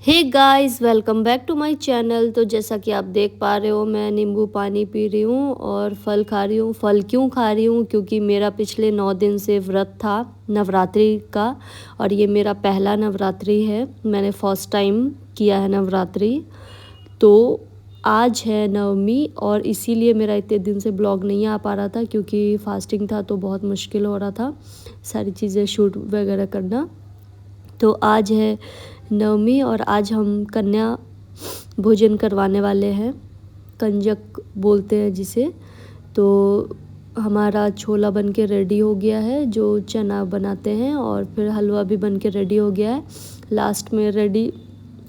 Hey guys, welcome back to my channel. तो जैसा कि आप देख पा रहे हो, मैं नींबू पानी पी रही हूँ और फल खा रही हूँ। फल क्यों खा रही हूँ? क्योंकि मेरा पिछले 9 दिन से व्रत था नवरात्रि का, और ये मेरा पहला नवरात्रि है। मैंने फर्स्ट टाइम किया है नवरात्रि। तो आज है नवमी, और इसीलिए मेरा इतने दिन से ब्लॉग नहीं आ पा रहा था, क्योंकि फास्टिंग था तो बहुत मुश्किल हो रहा था सारी चीज़ें शूट वगैरह करना। तो आज है नवमी और आज हम कन्या भोजन करवाने वाले हैं, कंजक बोलते हैं जिसे। तो हमारा छोला बन के रेडी हो गया है, जो चना बनाते हैं, और फिर हलवा भी बन के रेडी हो गया है। लास्ट में रेडी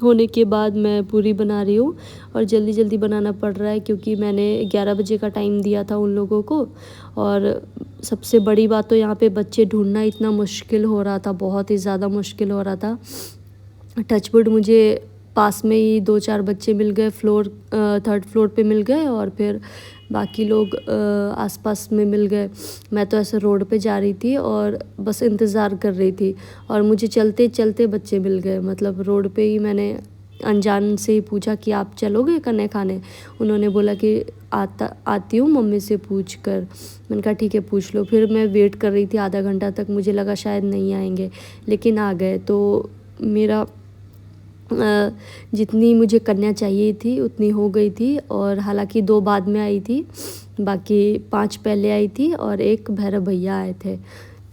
होने के बाद मैं पूरी बना रही हूँ, और जल्दी जल्दी बनाना पड़ रहा है क्योंकि मैंने 11 बजे का टाइम दिया था उन लोगों को। और सबसे बड़ी बात तो यहाँ पे बच्चे ढूंढना इतना मुश्किल हो रहा था, बहुत ही ज़्यादा मुश्किल हो रहा था। टचवुड मुझे पास में ही 2-4 बच्चे मिल गए, थर्ड फ्लोर पे मिल गए, और फिर बाकी लोग आसपास में मिल गए। मैं तो ऐसे रोड पे जा रही थी और बस इंतज़ार कर रही थी, और मुझे चलते चलते बच्चे मिल गए। मतलब रोड पे ही मैंने अनजान से ही पूछा कि आप चलोगे कन्या खाने? उन्होंने बोला कि आती हूँ मम्मी से पूछ कर। मैंने कहा ठीक है, पूछ लो। फिर मैं वेट कर रही थी आधा घंटा तक, मुझे लगा शायद नहीं आएंगे, लेकिन आ गए। तो मेरा जितनी मुझे कन्या चाहिए थी उतनी हो गई थी, और हालांकि 2 बाद में आई थी, बाकी 5 पहले आई थी, और एक भैरव भैया आए थे।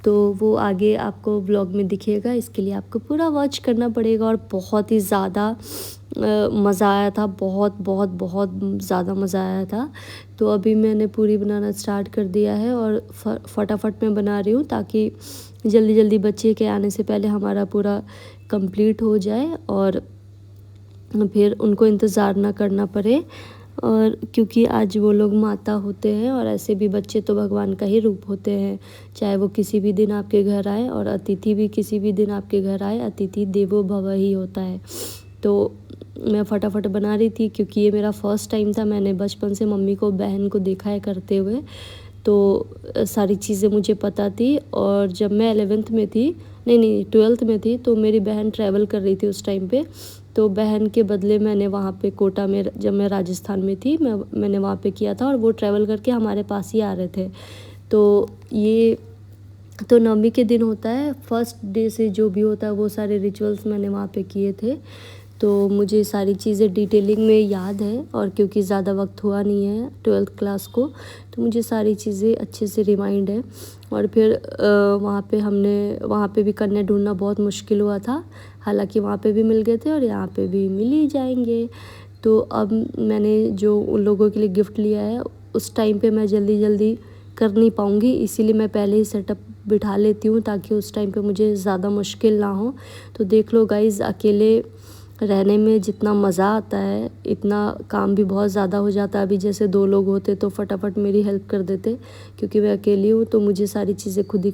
तो वो आगे आपको व्लॉग में दिखेगा, इसके लिए आपको पूरा वॉच करना पड़ेगा। और बहुत ही ज़्यादा मज़ा आया था, बहुत बहुत बहुत ज़्यादा मज़ा आया था। तो अभी मैंने पूरी बनाना स्टार्ट कर दिया है, और फटाफट मैं बना रही हूँ ताकि जल्दी जल्दी बच्चे के आने से पहले हमारा पूरा कंप्लीट हो जाए, और फिर उनको इंतज़ार ना करना पड़े। और क्योंकि आज वो लोग माता होते हैं, और ऐसे भी बच्चे तो भगवान का ही रूप होते हैं, चाहे वो किसी भी दिन आपके घर आए, और अतिथि भी किसी भी दिन आपके घर आए, अतिथि देवो भव ही होता है। तो मैं फटाफट बना रही थी क्योंकि ये मेरा फर्स्ट टाइम था। मैंने बचपन से मम्मी को, बहन को देखा है करते हुए, तो सारी चीज़ें मुझे पता थी। और जब मैं 11th में थी, नहीं 12th में थी, तो मेरी बहन ट्रैवल कर रही थी उस टाइम पे। तो बहन के बदले मैंने वहाँ पे कोटा में, जब मैं राजस्थान में थी, मैंने वहाँ पे किया था, और वो ट्रैवल करके हमारे पास ही आ रहे थे। तो ये तो नवमी के दिन होता है, फर्स्ट डे से जो भी होता है वो सारे रिचुअल्स मैंने वहाँ पे किए थे। तो मुझे सारी चीज़ें डिटेलिंग में याद है, और क्योंकि ज़्यादा वक्त हुआ नहीं है 12th क्लास को, तो मुझे सारी चीज़ें अच्छे से रिमाइंड है। और फिर वहाँ पे भी कन्या ढूंढना बहुत मुश्किल हुआ था। हालांकि वहाँ पे भी मिल गए थे, और यहाँ पे भी मिल ही जाएंगे। तो अब मैंने जो उन लोगों के लिए गिफ्ट लिया है, उस टाइम पे मैं जल्दी जल्दी कर नहीं पाऊँगी, इसीलिए मैं पहले ही सेटअप बिठा लेती हूँ ताकि उस टाइम पे मुझे ज़्यादा मुश्किल ना हो। तो देख लो गाइज़, अकेले रहने में जितना मज़ा आता है, इतना काम भी बहुत ज़्यादा हो जाता है। अभी जैसे 2 लोग होते तो फटाफट मेरी हेल्प कर देते, क्योंकि मैं अकेली हूँ तो मुझे सारी चीज़ें खुद ही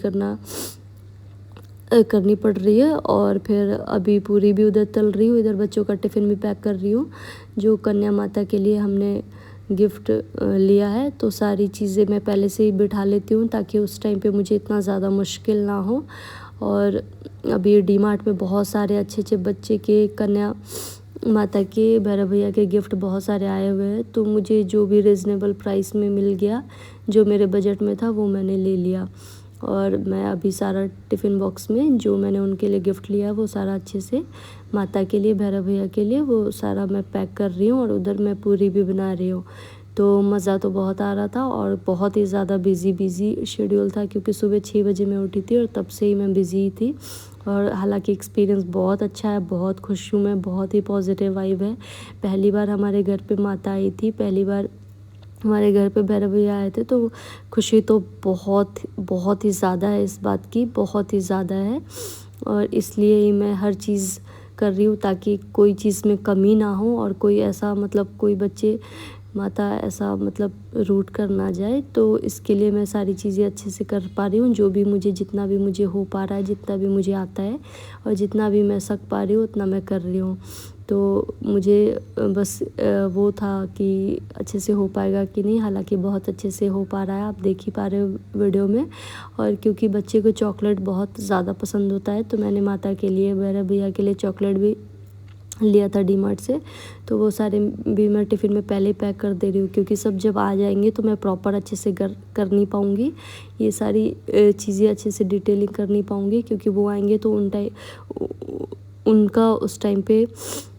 करनी पड़ रही है। और फिर अभी पूरी भी उधर तल रही हूँ, इधर बच्चों का टिफ़िन भी पैक कर रही हूँ, जो कन्या माता के लिए हमने गिफ्ट लिया है। तो सारी चीज़ें मैं पहले से ही बिठा लेती हूँ ताकि उस टाइम पे मुझे इतना ज़्यादा मुश्किल ना हो। और अभी डी मार्ट में बहुत सारे अच्छे अच्छे बच्चे के, कन्या माता के, भैरव भैया के गिफ्ट बहुत सारे आए हुए हैं। तो मुझे जो भी रिजनेबल प्राइस में मिल गया, जो मेरे बजट में था, वो मैंने ले लिया। और मैं अभी सारा टिफ़िन बॉक्स में जो मैंने उनके लिए गिफ्ट लिया वो सारा अच्छे से माता के लिए, भैरव भैया के लिए, वो सारा मैं पैक कर रही हूँ, और उधर मैं पूरी भी बना रही हूँ। तो मज़ा तो बहुत आ रहा था, और बहुत ही ज़्यादा बिज़ी शेड्यूल था, क्योंकि सुबह 6 बजे मैं उठी थी, और तब से ही मैं बिज़ी थी। और हालांकि एक्सपीरियंस बहुत अच्छा है, बहुत खुश हूँ मैं, बहुत ही पॉजिटिव वाइब है। पहली बार हमारे घर पे माता आई थी, पहली बार हमारे घर पे भैरव भैया आए थे, तो खुशी तो बहुत बहुत ही ज़्यादा है इस बात की, बहुत ही ज़्यादा है। और इसलिए ही मैं हर चीज़ कर रही हूँ ताकि कोई चीज़ में कमी ना हो, और कोई ऐसा, मतलब कोई बच्चे माता ऐसा मतलब रूठ कर ना जाए। तो इसके लिए मैं सारी चीज़ें अच्छे से कर पा रही हूँ, जो भी मुझे, जितना भी मुझे हो पा रहा है, जितना भी मुझे आता है, और जितना भी मैं सक पा रही हूँ उतना मैं कर रही हूँ। तो मुझे बस वो था कि अच्छे से हो पाएगा कि नहीं। हालांकि बहुत अच्छे से हो पा रहा है, आप देख ही पा रहे हो वीडियो में। और क्योंकि बच्चे को चॉकलेट बहुत ज़्यादा पसंद होता है, तो मैंने माता के लिए, भैरव भैया के लिए चॉकलेट भी लिया था डीमार्ट से, तो वो सारे भी मैं टिफ़िन में पहले ही पैक कर दे रही हूँ, क्योंकि सब जब आ जाएंगे तो मैं प्रॉपर अच्छे से कर नहीं पाऊँगी, ये सारी चीज़ें अच्छे से डिटेलिंग कर नहीं पाऊँगी, क्योंकि वो आएंगे तो उनका उस टाइम पे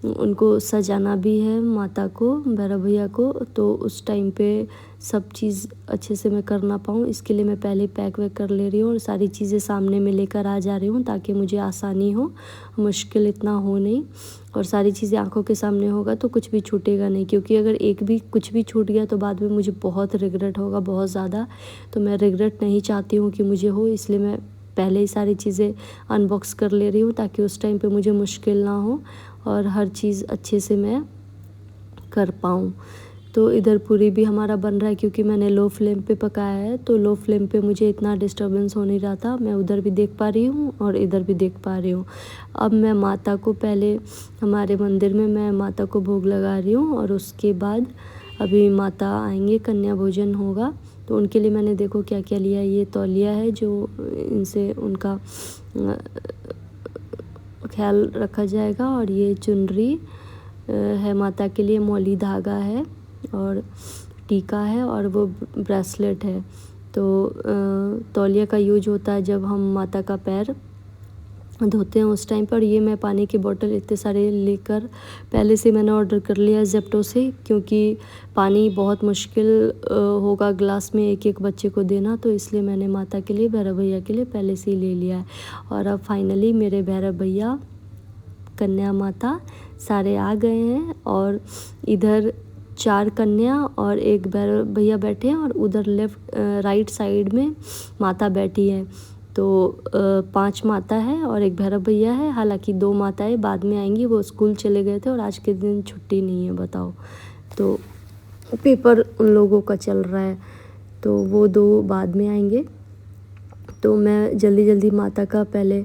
उनको सजाना भी है, माता को, भैरव भैया को, तो उस टाइम पे सब चीज़ अच्छे से मैं कर ना पाऊँ, इसके लिए मैं पहले पैक वैक कर ले रही हूँ और सारी चीज़ें सामने में लेकर आ जा रही हूँ, ताकि मुझे आसानी हो, मुश्किल इतना हो नहीं। और सारी चीज़ें आंखों के सामने होगा तो कुछ भी छूटेगा नहीं, क्योंकि अगर एक भी कुछ भी छूट गया तो बाद में मुझे बहुत रिग्रेट होगा, बहुत ज़्यादा। तो मैं रिग्रेट नहीं चाहती हूँ कि मुझे हो, इसलिए मैं पहले ही सारी चीज़ें अनबॉक्स कर ले रही हूँ, ताकि उस टाइम पे मुझे मुश्किल ना हो और हर चीज़ अच्छे से मैं कर पाऊँ। तो इधर पूरी भी हमारा बन रहा है, क्योंकि मैंने लो फ्लेम पे पकाया है, तो लो फ्लेम पे मुझे इतना डिस्टर्बेंस हो नहीं रहा था। मैं उधर भी देख पा रही हूँ और इधर भी देख पा रही हूँ। अब मैं माता को पहले हमारे मंदिर में मैं माता को भोग लगा रही हूँ, और उसके बाद अभी माता आएंगे, कन्या भोजन होगा, तो उनके लिए मैंने देखो क्या क्या लिया। ये तौलिया है जो इनसे उनका ख्याल रखा जाएगा, और ये चुनरी है माता के लिए, मौली धागा है और टीका है और वो ब्रेसलेट है। तो तौलिया का यूज होता है जब हम माता का पैर धोते हैं उस टाइम पर। ये मैं पानी की बोतल इतने सारे लेकर पहले से मैंने ऑर्डर कर लिया है ज़ेप्टो से, क्योंकि पानी बहुत मुश्किल होगा ग्लास में एक एक बच्चे को देना, तो इसलिए मैंने माता के लिए, भैरव भैया के लिए पहले से ही ले लिया है। और अब फाइनली मेरे भैरव भैया, कन्या माता सारे आ गए हैं, और इधर 4 कन्या और एक भैरव भैया बैठे हैं, और उधर राइट साइड में माता बैठी है। तो 5 माता है और एक भैरव भैया है। हालांकि 2 माताएं बाद में आएंगी, वो स्कूल चले गए थे और आज के दिन छुट्टी नहीं है, बताओ। तो पेपर उन लोगों का चल रहा है, तो वो 2 बाद में आएंगे। तो मैं जल्दी जल्दी माता का पहले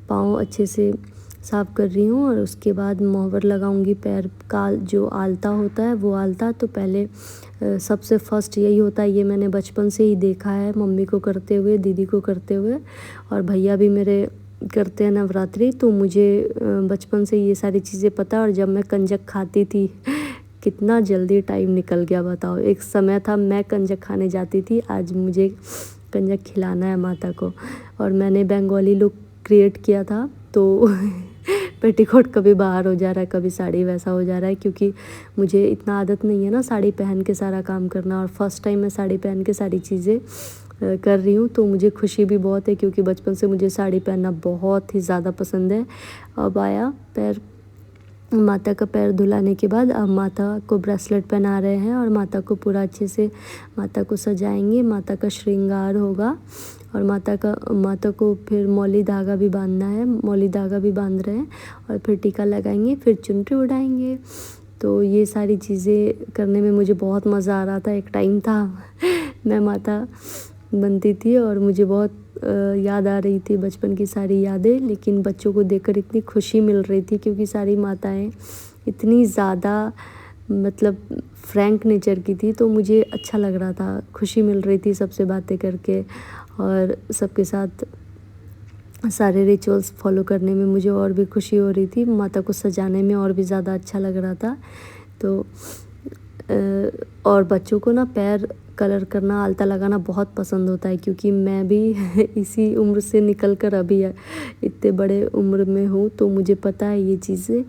पाँव अच्छे से साफ़ कर रही हूँ, और उसके बाद मोहर लगाऊंगी पैर का, जो आलता होता है वो आलता। तो पहले सबसे फर्स्ट यही होता है, ये मैंने बचपन से ही देखा है मम्मी को करते हुए, दीदी को करते हुए, और भैया भी मेरे करते हैं नवरात्रि, तो मुझे बचपन से ये सारी चीज़ें पता। और जब मैं कंजक खाती थी कितना जल्दी टाइम निकल गया, बताओ। एक समय था मैं कंजक खाने जाती थी, आज मुझे कंजक खिलाना है माता को। और मैंने बंगाली लुक क्रिएट किया था, तो पेटीकोट कभी बाहर हो जा रहा है, कभी साड़ी वैसा हो जा रहा है, क्योंकि मुझे इतना आदत नहीं है ना साड़ी पहन के सारा काम करना, और फर्स्ट टाइम मैं साड़ी पहन के सारी चीज़ें कर रही हूँ। तो मुझे खुशी भी बहुत है, क्योंकि बचपन से मुझे साड़ी पहनना बहुत ही ज़्यादा पसंद है। अब आया पैर, माता का पैर धुलाने के बाद अब माता को ब्रेसलेट पहना रहे हैं, और माता को पूरा अच्छे से माता को सजाएंगे, माता का श्रृंगार होगा। और माता को फिर मौली धागा भी बांधना है, मौली धागा भी बांध रहे हैं, और फिर टीका लगाएंगे, फिर चुनरी उड़ाएंगे। तो ये सारी चीज़ें करने में मुझे बहुत मज़ा आ रहा था। एक टाइम था मैं माता बनती थी और मुझे बहुत याद आ रही थी बचपन की सारी यादें, लेकिन बच्चों को देखकर इतनी खुशी मिल रही थी, क्योंकि सारी माताएं इतनी ज़्यादा मतलब फ्रैंक नेचर की थी, तो मुझे अच्छा लग रहा था, खुशी मिल रही थी सबसे बातें करके, और सबके साथ सारे रिचुअल्स फॉलो करने में मुझे और भी खुशी हो रही थी, माता को सजाने में और भी ज़्यादा अच्छा लग रहा था। तो और बच्चों को ना पैर कलर करना, आलता लगाना बहुत पसंद होता है, क्योंकि मैं भी इसी उम्र से निकल कर अभी इतने बड़े उम्र में हूँ, तो मुझे पता है ये चीज़ें।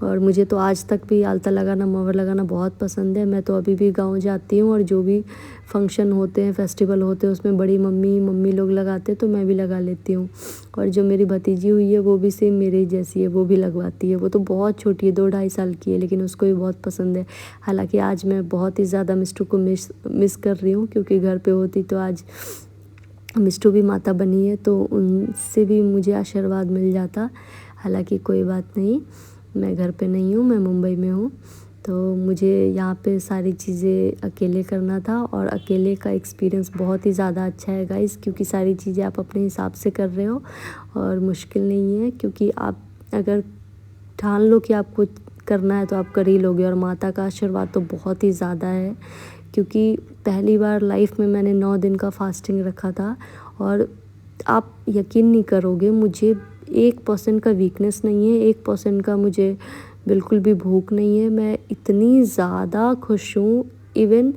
और मुझे तो आज तक भी आलता लगाना, मोहर लगाना बहुत पसंद है। मैं तो अभी भी गाँव जाती हूँ, और जो भी फंक्शन होते हैं, फेस्टिवल होते हैं, उसमें बड़ी मम्मी लोग लगाते हैं, तो मैं भी लगा लेती हूँ। और जो मेरी भतीजी हुई है वो भी सेम मेरे जैसी है, वो भी लगवाती है। वो तो बहुत छोटी है, 2-2.5 साल की है, लेकिन उसको भी बहुत पसंद है। हालांकि आज मैं बहुत ही ज़्यादा मिस्टू को मिस कर रही हूँ, क्योंकि घर पे होती तो आज मिस्टू भी माता बनी है, तो उनसे भी मुझे आशीर्वाद मिल जाता। हालांकि कोई बात नहीं, मैं घर पे नहीं हूँ, मैं मुंबई में हूँ, तो मुझे यहाँ पे सारी चीज़ें अकेले करना था। और अकेले का एक्सपीरियंस बहुत ही ज़्यादा अच्छा है गाइस, क्योंकि सारी चीज़ें आप अपने हिसाब से कर रहे हो और मुश्किल नहीं है, क्योंकि आप अगर ठान लो कि आपको करना है तो आप कर ही लोगे। और माता का आशीर्वाद तो बहुत ही ज़्यादा है, क्योंकि पहली बार लाइफ में मैंने 9 दिन का फास्टिंग रखा था, और आप यकीन नहीं करोगे, मुझे 1% का वीकनेस नहीं है, 1% का मुझे बिल्कुल भी भूख नहीं है। मैं इतनी ज़्यादा खुश हूँ। इवन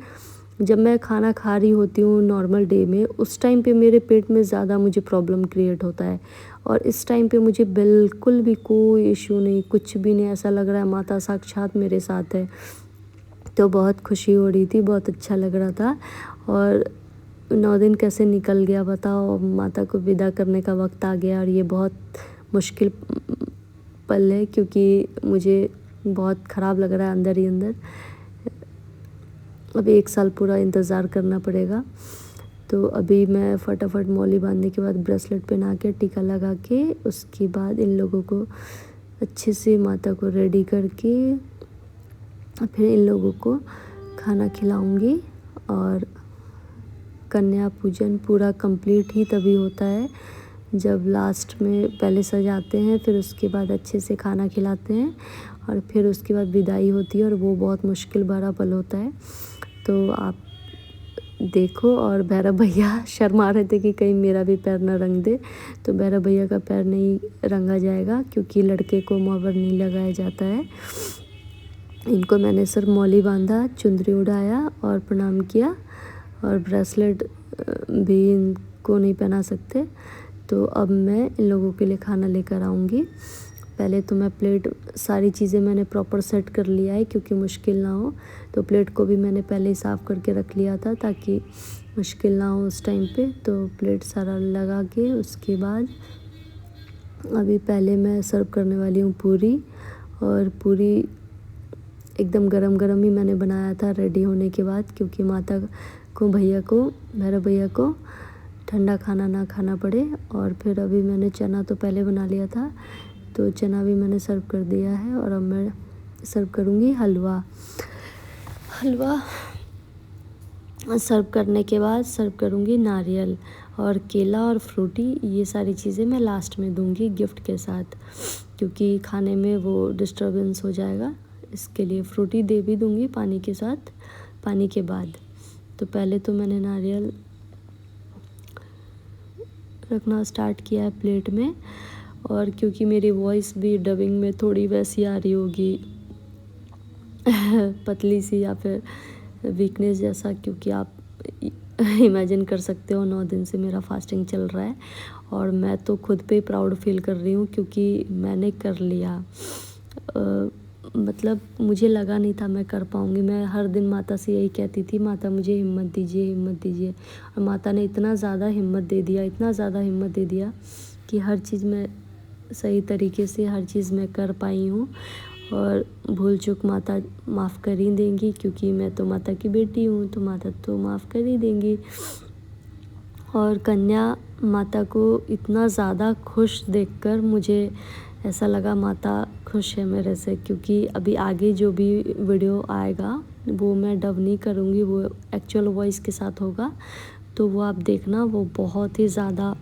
जब मैं खाना खा रही होती हूँ नॉर्मल डे में, उस टाइम पे मेरे पेट में ज़्यादा मुझे प्रॉब्लम क्रिएट होता है, और इस टाइम पे मुझे बिल्कुल भी कोई इशू नहीं, कुछ भी नहीं। ऐसा लग रहा है माता साक्षात मेरे साथ है। तो बहुत खुशी हो रही थी, बहुत अच्छा लग रहा था। और 9 दिन कैसे निकल गया बताओ। माता को विदा करने का वक्त आ गया, और ये बहुत मुश्किल पल है, क्योंकि मुझे बहुत ख़राब लग रहा है अंदर ही अंदर। अब 1 साल पूरा इंतज़ार करना पड़ेगा। तो अभी मैं फटाफट मौली बांधने के बाद ब्रेसलेट पहना के, टीका लगा के, उसके बाद इन लोगों को अच्छे से माता को रेडी करके फिर इन लोगों को खाना खिलाऊंगी। और कन्या पूजन पूरा कंप्लीट ही तभी होता है जब लास्ट में पहले सजाते हैं, फिर उसके बाद अच्छे से खाना खिलाते हैं, और फिर उसके बाद विदाई होती है, और वो बहुत मुश्किल भरा पल होता है। तो आप देखो। और भैरव भैया शर्मा रहे थे कि कहीं मेरा भी पैर न रंग दे, तो भैरव भैया का पैर नहीं रंगा जाएगा, क्योंकि लड़के को मोहर नहीं लगाया जाता है। इनको मैंने सर मौली बांधा, चुंदरी उड़ाया और प्रणाम किया, और ब्रेसलेट भी इनको नहीं पहना सकते। तो अब मैं इन लोगों के लिए खाना लेकर आऊँगी। पहले तो मैं प्लेट, सारी चीज़ें मैंने प्रॉपर सेट कर लिया है क्योंकि मुश्किल ना हो। तो प्लेट को भी मैंने पहले ही साफ़ करके रख लिया था ताकि मुश्किल ना हो उस टाइम पे। तो प्लेट सारा लगा के उसके बाद अभी पहले मैं सर्व करने वाली हूँ पूरी। और पूरी एकदम गरम गरम ही मैंने बनाया था रेडी होने के बाद, क्योंकि माता को, भैया को, भैरव भैया को ठंडा खाना ना खाना पड़े। और फिर अभी मैंने चना तो पहले बना लिया था, तो चना भी मैंने सर्व कर दिया है। और अब मैं सर्व करूँगी हलवा। हलवा सर्व करने के बाद सर्व करूँगी नारियल और केला और फ्रूटी। ये सारी चीज़ें मैं लास्ट में दूँगी गिफ्ट के साथ, क्योंकि खाने में वो डिस्टर्बेंस हो जाएगा। इसके लिए फ्रूटी दे भी दूँगी पानी के साथ, पानी के बाद। तो पहले तो मैंने नारियल रखना स्टार्ट किया है प्लेट में। और क्योंकि मेरी वॉइस भी डबिंग में थोड़ी वैसी आ रही होगी पतली सी या फिर वीकनेस जैसा, क्योंकि आप इमेजिन कर सकते हो 9 दिन से मेरा फास्टिंग चल रहा है। और मैं तो खुद पे प्राउड फील कर रही हूँ क्योंकि मैंने कर लिया। मतलब मुझे लगा नहीं था मैं कर पाऊँगी। मैं हर दिन माता से यही कहती थी, माता मुझे हिम्मत दीजिए, हिम्मत दीजिए। और माता ने इतना ज़्यादा हिम्मत दे दिया, इतना ज़्यादा हिम्मत दे दिया कि हर चीज़ में सही तरीके से हर चीज़ मैं कर पाई हूँ। और भूल चूक माता माफ़ कर ही देंगी, क्योंकि मैं तो माता की बेटी हूँ, तो माता तो माफ़ कर ही देंगी। और कन्या माता को इतना ज़्यादा खुश देखकर मुझे ऐसा लगा माता खुश है मेरे से, क्योंकि अभी आगे जो भी वीडियो आएगा वो मैं डब नहीं करूँगी, वो एक्चुअल वॉइस के साथ होगा। तो वो आप देखना, वो बहुत ही ज़्यादा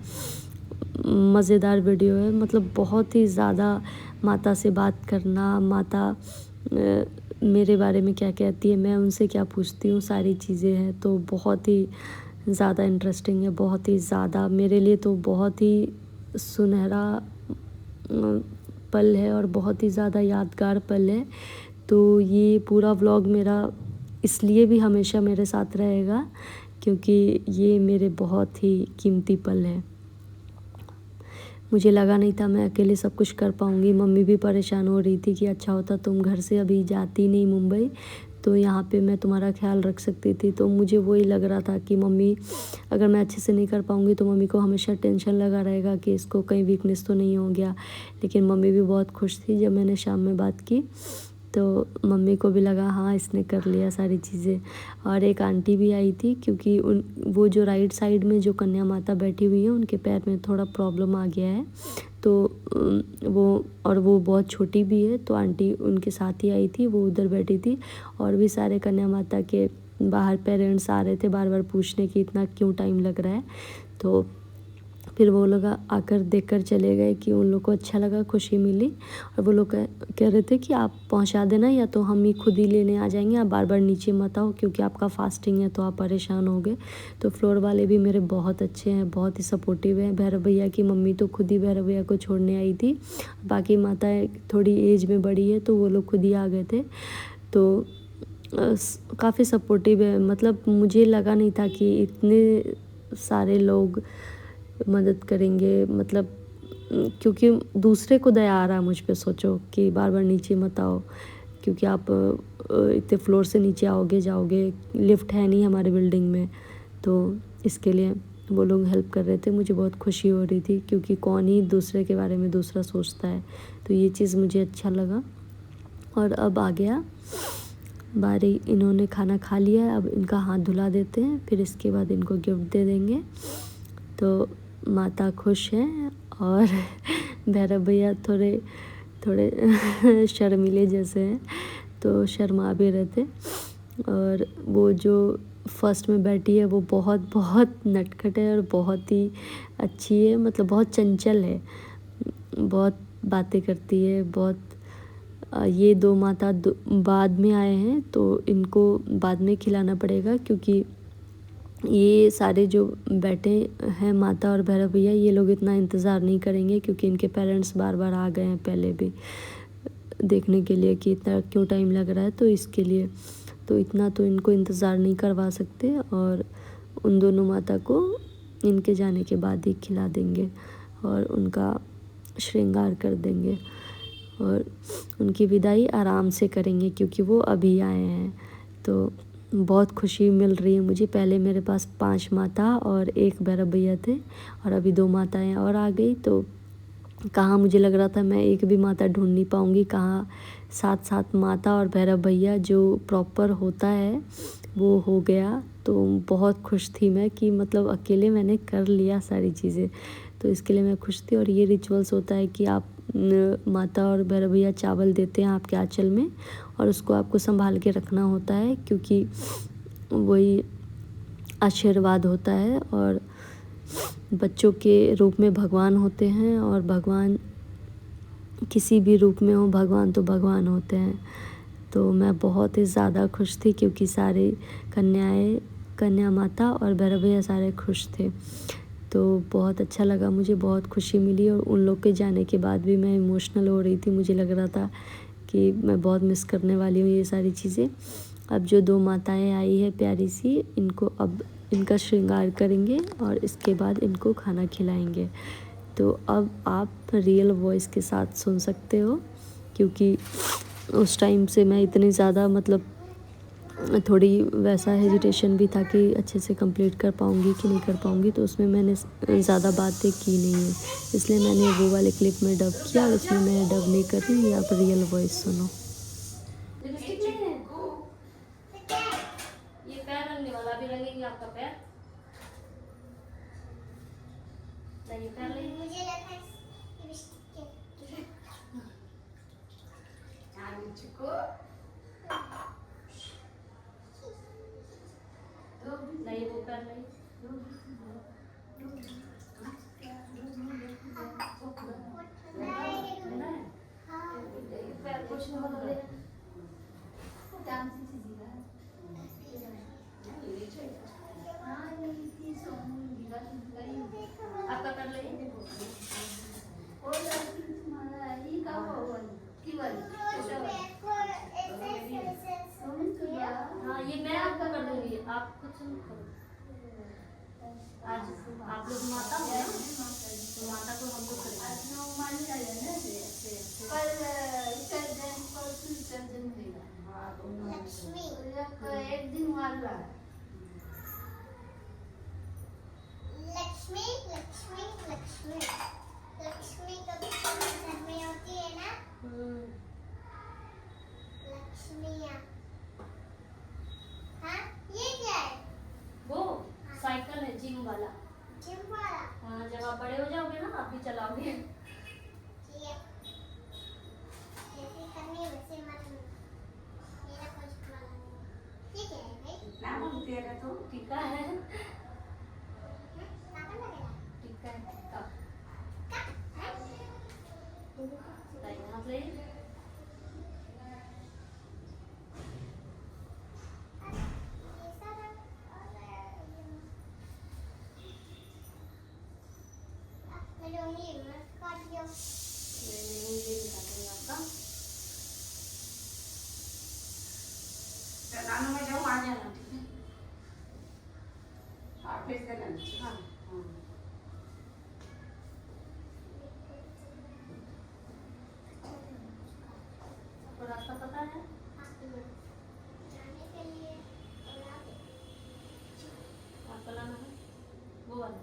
मज़ेदार वीडियो है। मतलब बहुत ही ज़्यादा माता से बात करना, माता मेरे बारे में क्या कहती है, मैं उनसे क्या पूछती हूँ, सारी चीज़ें हैं। तो बहुत ही ज़्यादा इंटरेस्टिंग है, बहुत ही ज़्यादा मेरे लिए तो बहुत ही सुनहरा पल है और बहुत ही ज़्यादा यादगार पल है। तो ये पूरा व्लॉग मेरा इसलिए भी हमेशा मेरे साथ रहेगा क्योंकि ये मेरे बहुत ही कीमती पल है। मुझे लगा नहीं था मैं अकेले सब कुछ कर पाऊँगी। मम्मी भी परेशान हो रही थी कि अच्छा होता तुम घर से अभी जाती नहीं मुंबई, तो यहाँ पे मैं तुम्हारा ख्याल रख सकती थी। तो मुझे वही लग रहा था कि मम्मी अगर मैं अच्छे से नहीं कर पाऊँगी तो मम्मी को हमेशा टेंशन लगा रहेगा कि इसको कहीं वीकनेस तो नहीं हो गया। लेकिन मम्मी भी बहुत खुश थी जब मैंने शाम में बात की, तो मम्मी को भी लगा हाँ इसने कर लिया सारी चीज़ें। और एक आंटी भी आई थी, क्योंकि वो जो राइट साइड में जो कन्या माता बैठी हुई है उनके पैर में थोड़ा प्रॉब्लम आ गया है। तो वो बहुत छोटी भी है, तो आंटी उनके साथ ही आई थी, वो उधर बैठी थी। और भी सारे कन्या माता के बाहर पेरेंट्स आ रहे थे बार बार पूछने कि इतना क्यों टाइम लग रहा है। तो फिर वो लोग आकर देख कर चले गए कि उन लोग को अच्छा लगा, खुशी मिली। और वो लोग कह रहे थे कि आप पहुंचा देना या तो हम ही खुद ही लेने आ जाएंगे, आप बार बार नीचे मत आओ क्योंकि आपका फास्टिंग है तो आप परेशान हो गए। तो फ्लोर वाले भी मेरे बहुत अच्छे हैं, बहुत ही सपोर्टिव हैं। भैरव भैया की मम्मी तो खुद ही भैरव भैया को छोड़ने आई थी, बाकी माताएँ थोड़ी एज में बड़ी है तो वो लोग खुद ही आ गए थे। तो काफ़ी सपोर्टिव है, मतलब मुझे लगा नहीं था कि इतने सारे लोग मदद करेंगे, मतलब क्योंकि दूसरे को दया आ रहा मुझ पे। सोचो कि बार बार नीचे मत आओ क्योंकि आप इतने फ्लोर से नीचे आओगे जाओगे, लिफ्ट है नहीं हमारे बिल्डिंग में, तो इसके लिए वो लोग हेल्प कर रहे थे। मुझे बहुत खुशी हो रही थी क्योंकि कौन ही दूसरे के बारे में दूसरा सोचता है, तो ये चीज़ मुझे अच्छा लगा। और अब आ गया बारी, इन्होंने खाना खा लिया है, अब इनका हाथ धुला देते हैं, फिर इसके बाद इनको गिफ्ट दे देंगे। तो माता खुश हैं और भैरव भैया थोड़े थोड़े शर्मीले जैसे हैं, तो शर्मा भी रहते। और वो जो फर्स्ट में बैठी है वो बहुत बहुत नटखट है और बहुत ही अच्छी है, मतलब बहुत चंचल है, बहुत बातें करती है, बहुत। ये दो माता बाद में आए हैं तो इनको बाद में खिलाना पड़ेगा क्योंकि ये सारे जो बैठे हैं माता और भैरव भैया, ये लोग इतना इंतज़ार नहीं करेंगे क्योंकि इनके पेरेंट्स बार बार आ गए हैं पहले भी देखने के लिए कि इतना क्यों टाइम लग रहा है, तो इसके लिए तो इतना तो इनको इंतज़ार नहीं करवा सकते। और उन दोनों माता को इनके जाने के बाद ही खिला देंगे और उनका श्रृंगार कर देंगे और उनकी विदाई आराम से करेंगे क्योंकि वो अभी आए हैं। तो बहुत खुशी मिल रही है मुझे। पहले मेरे पास 5 माता और 1 भैरव भैया थे और अभी 2 माताएं और आ गई, तो कहाँ मुझे लग रहा था मैं एक भी माता ढूंढ नहीं पाऊँगी, कहाँ 7 माता और भैरव भैया जो प्रॉपर होता है वो हो गया। तो बहुत खुश थी मैं कि मतलब अकेले मैंने कर लिया सारी चीज़ें, तो इसके लिए मैं खुश थी। और ये रिचुअल्स होता है कि आप माता और भैरव भैया चावल देते हैं आपके आंचल में और उसको आपको संभाल के रखना होता है क्योंकि वही आशीर्वाद होता है। और बच्चों के रूप में भगवान होते हैं और भगवान किसी भी रूप में हो, भगवान तो भगवान होते हैं। तो मैं बहुत ही ज़्यादा खुश थी क्योंकि सारे कन्या माता और भैरव भैया सारे खुश थे, तो बहुत अच्छा लगा, मुझे बहुत खुशी मिली। और उन लोग के जाने के बाद भी मैं इमोशनल हो रही थी, मुझे लग रहा था कि मैं बहुत मिस करने वाली हूँ ये सारी चीज़ें। अब जो 2 माताएं आई है प्यारी सी, इनको अब इनका श्रृंगार करेंगे और इसके बाद इनको खाना खिलाएंगे। तो अब आप रियल वॉइस के साथ सुन सकते हो क्योंकि उस टाइम से मैं इतनी ज़्यादा मतलब थोड़ी वैसा हेजिटेशन भी था कि अच्छे से कंप्लीट कर पाऊँगी कि नहीं कर पाऊँगी, तो उसमें मैंने ज़्यादा बातें की नहीं है, इसलिए मैंने वो वाले क्लिप में डब किया और इसमें मैं डब नहीं कर रही। आप रियल वॉइस सुनो। ये पैर रंगने वाला भी रंगेंगे आपका पैर, नहीं पैर मुझे लगा नहीं वो पैर नहीं पैर कुछ नहीं बदल आपका कर लेंगे हाँ ये मैं आपका कर दूंगी, आप कुछ नहीं करो। आज आप लोग माता हो ना, तो माता को हम लोग एक दिन वाला लक्ष्मी लक्ष्मी लक्ष्मी लक्ष्मी कभी घर में होती है ना, लक्ष्मियाँ। हाँ ये क्या है? वो साइकिल है जिम वाला। जिम वाला? हाँ जब आप बड़े हो जाओगे ना आप भी चलाओगे। ठीक है। जैसे करनी है वैसे मत मेरा कुछ वाला नहीं। ये क्या है भाई? नाम तेरा तो टीका है। टीका लगेगा? टीका है। नानू मैं जाऊँ आ जाना, ठीक है? हाँ भेज देना नीचे। हाँ हाँ आपको रास्ता पता है? जाने के लिए आपका लाना है वो वाला।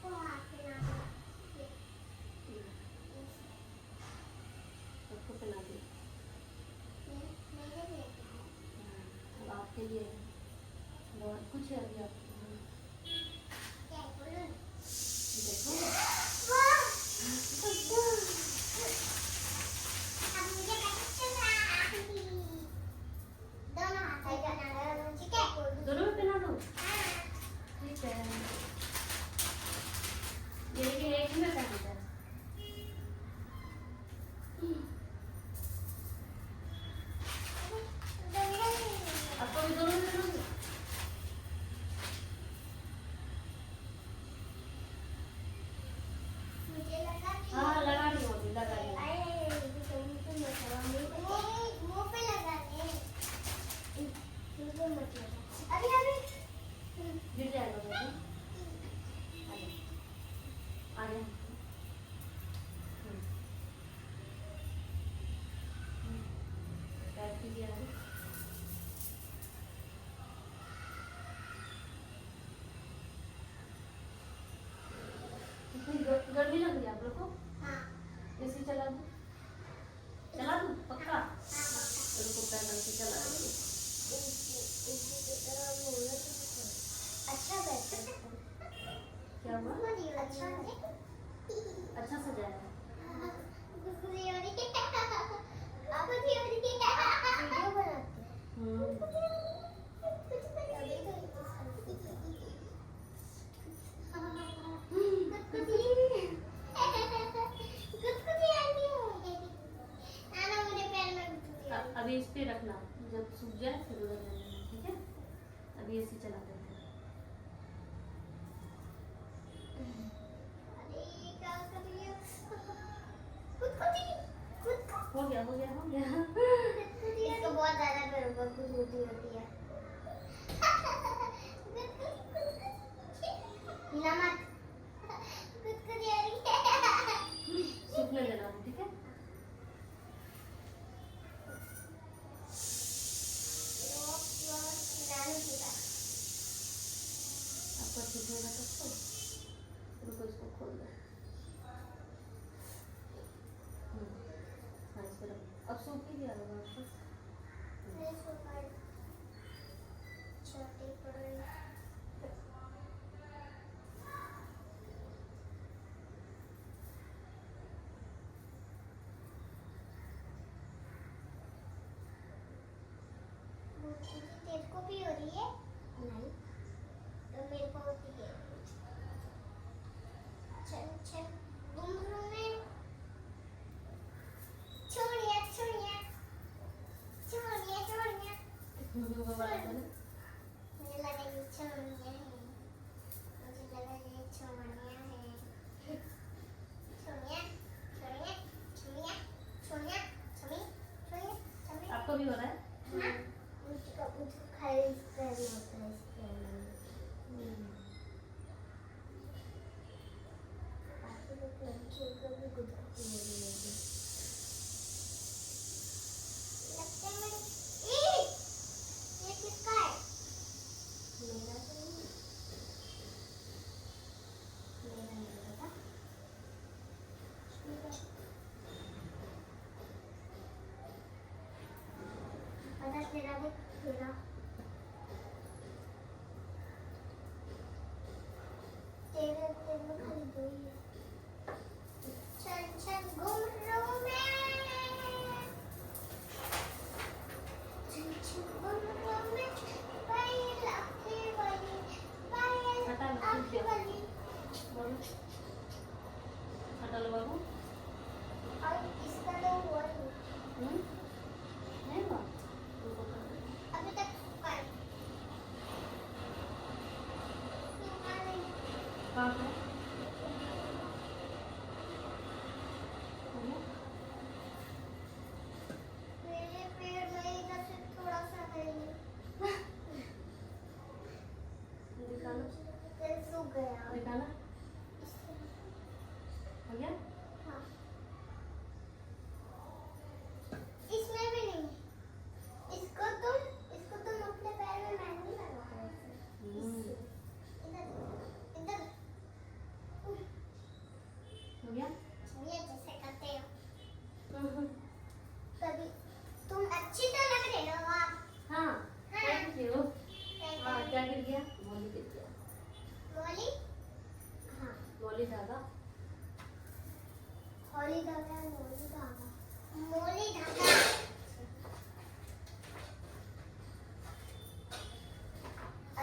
को हाथ में ना सबको पिला दिया। मेरे लिए अब आपके लिए बहुत कुछ है अभी आपके लिए। क्या बोलूं? देखो वाह! अब मुझे पसंद है। दोनों हाथ से बनाना, ठीक है? दोनों में पिला दो। हाँ। ठीक है ये लेकिन एक ही में पहनता है। आपको भी दोनों में दोगे? मुझे लगा कि हाँ लगा रही हूँ अभी, लगा रही हूँ। मुंह पे लगाने मत लगा। अभी अभी गिर जाएगा बेटा। आ जा। पैर कीजिए आगे। इतनी गर्मी लग रही है आप लोग को? हाँ एसी चला दो। चला दो पक्का? चलो को पैर डाल के चला दो। अच्छा बैठा क्या हुआ? अच्छा अच्छा सजाया है। वीडियो बनाते अभी इस पे रखना, जब सूख जाए फिर उधर ले लेना, ठीक है? अभी एसी चला देते हैं। हो गया हो गया हो गया। इसको बहुत ज्यादा खुश होती है। हिला मत। गुदगुदी आ रही है। सूखने देना, ठीक है? आपका सूखेगा तब तो। रुको इसको खोल दो। हाँ इस पे रखो। अब सूख ही गया होगा आपको। छोटी पड़ी तेरे को भी हो रही है? नहीं तो मेरे को होती है। चल चल घुंघरू में छोड़िया छोड़िया छोड़िया छोड़िया। मुझे लगा ये छोड़िया है। मुझे लगा ये छोड़िया है। छोड़िया छोड़िया छोड़िया छोड़िया छोड़ी छोड़िया छोड़ी। आपको भी हो रहा है? हाँ मुझको खाली करना होता है इसके अंदर। बाकी लोग लड़कियों को भी गुदगुदी हो रही होगी। लगता है मेरे ये किसका है? मेरा तो नहीं। मेरा नहीं पता। पता तेरा भी तेरा तेरे तेरे खाली दो ही है। चल चल घुंघरू में चल चल घुंघरू में पायल आँखें वाली पायल हटा लो, आँखें वाली। बोलो। लो बाबू। और इसका तो हुआ नहीं। नहीं हुआ रुको कर दो। अभी तक कर सूखा नहीं। कहाँ पे? मेरे पेड़ में इधर से थोड़ा सा है ये। दिखाना ये सूख गया। दिखाना इससे हो गया। हाँ। इसमें भी नहीं। इसको तुम अपने पैर में मेहंदी लगाओ ऐसे। इससे। इधर इधर हो गया। ये जैसे करते हो तभी तुम अच्छी तो लग रहे हो आप। हाँ थैंक यू। हाँ हाँ। क्या गिर गया? मौली गिर गया। मौली हाँ मौली धागा। मौली धागा मौली धागा।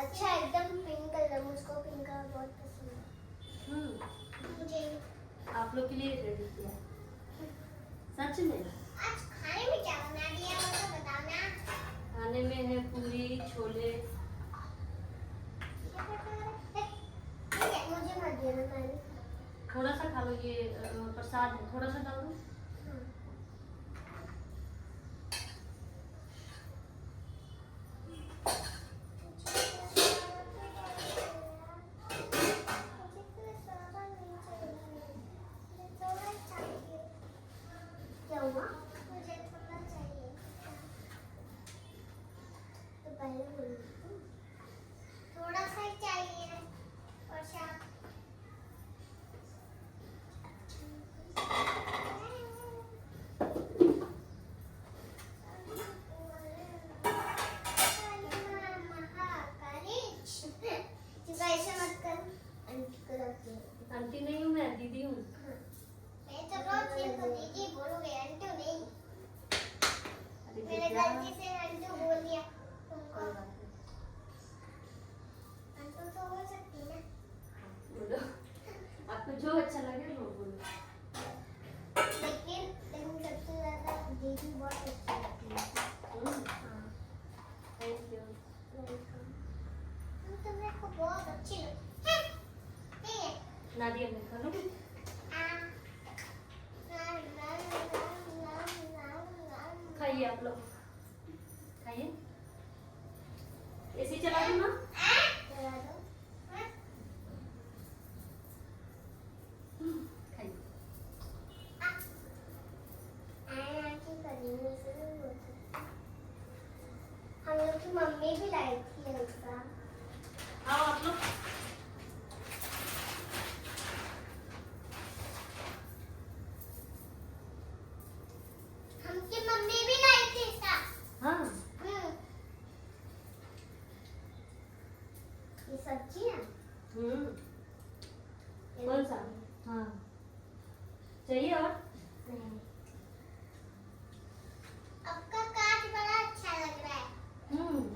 अच्छा एकदम पिंक कलर मुझको पिंक कलर बहुत पसंद है। मुझे आप लोग के लिए रेडी किया है। सच में। आज खाने में क्या बना दिया वो तो बताओ ना। खाने में है पूरी छोले। मुझे मत देना मैंने थोड़ा सा खा लो ये प्रसाद है थोड़ा सा डाल दो। क्या हुआ? मुझे थोड़ा चाहिए। तो पहले बोली थोड़ा सा ही चाहिए और शाम ऐसे मत कर आंटी को रखिए। आंटी नहीं हूँ मैं दीदी हूँ। मैं तो रोज ये तो दीदी बोलोगे आंटी नहीं। अरे मैंने बेटा, गलती से आंटी बोल दिया तुमको। कोई बात नहीं। आंटी तो हो सकती है ना। बोलो आपको जो अच्छा लगे वो बोलो। लेकिन सबसे ज्यादा दीदी बहुत अच्छी लगती है। हाँ थैंक यू। वेलकम। तो मेरे को बहुत अच्छी लगती है। ठीक है। नादिया में खा लो। खाइए आप लोग खाइए। एसी चला दो ना। चला दो। खाइए। हम लोग की मम्मी भी लाई थी ऐसा। आओ आप लोग। हमकी मम्मी भी लाई थी ऐसा। हाँ ये सब्जी है। कौन सा? हाँ चाहिए और नहीं। आपका काट बड़ा अच्छा लग रहा है।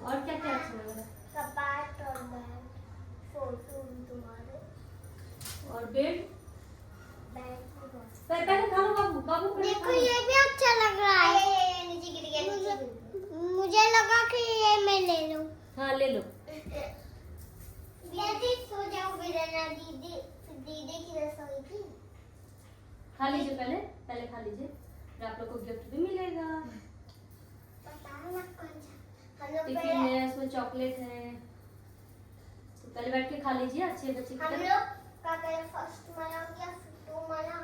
और क्या क्या अच्छा लग रहा है? कपाट और बैग फोटो तुम्हारे और बेड। बैग भी बहुत। पहले खा लो बाबू बाबू पहले देखो खा लो। ये भी अच्छा लग रहा है। नीचे गिर गया। मुझे लगा कि ये मैं ले लूं। हाँ ले लो। दीदी सो जाओ बिरना दीदी दीदी की रसोई थी। खा लीजिए पहले खा लीजिए फिर आप लोग को गिफ्ट भी मिलेगा। बताओ ना कौन सा। हम लोग टिफिन पहले है उसमें चॉकलेट है तो पहले बैठ के खा लीजिए अच्छे बच्चे की हम तरह। लोग का पहले फर्स्ट मना या फिर टू मना।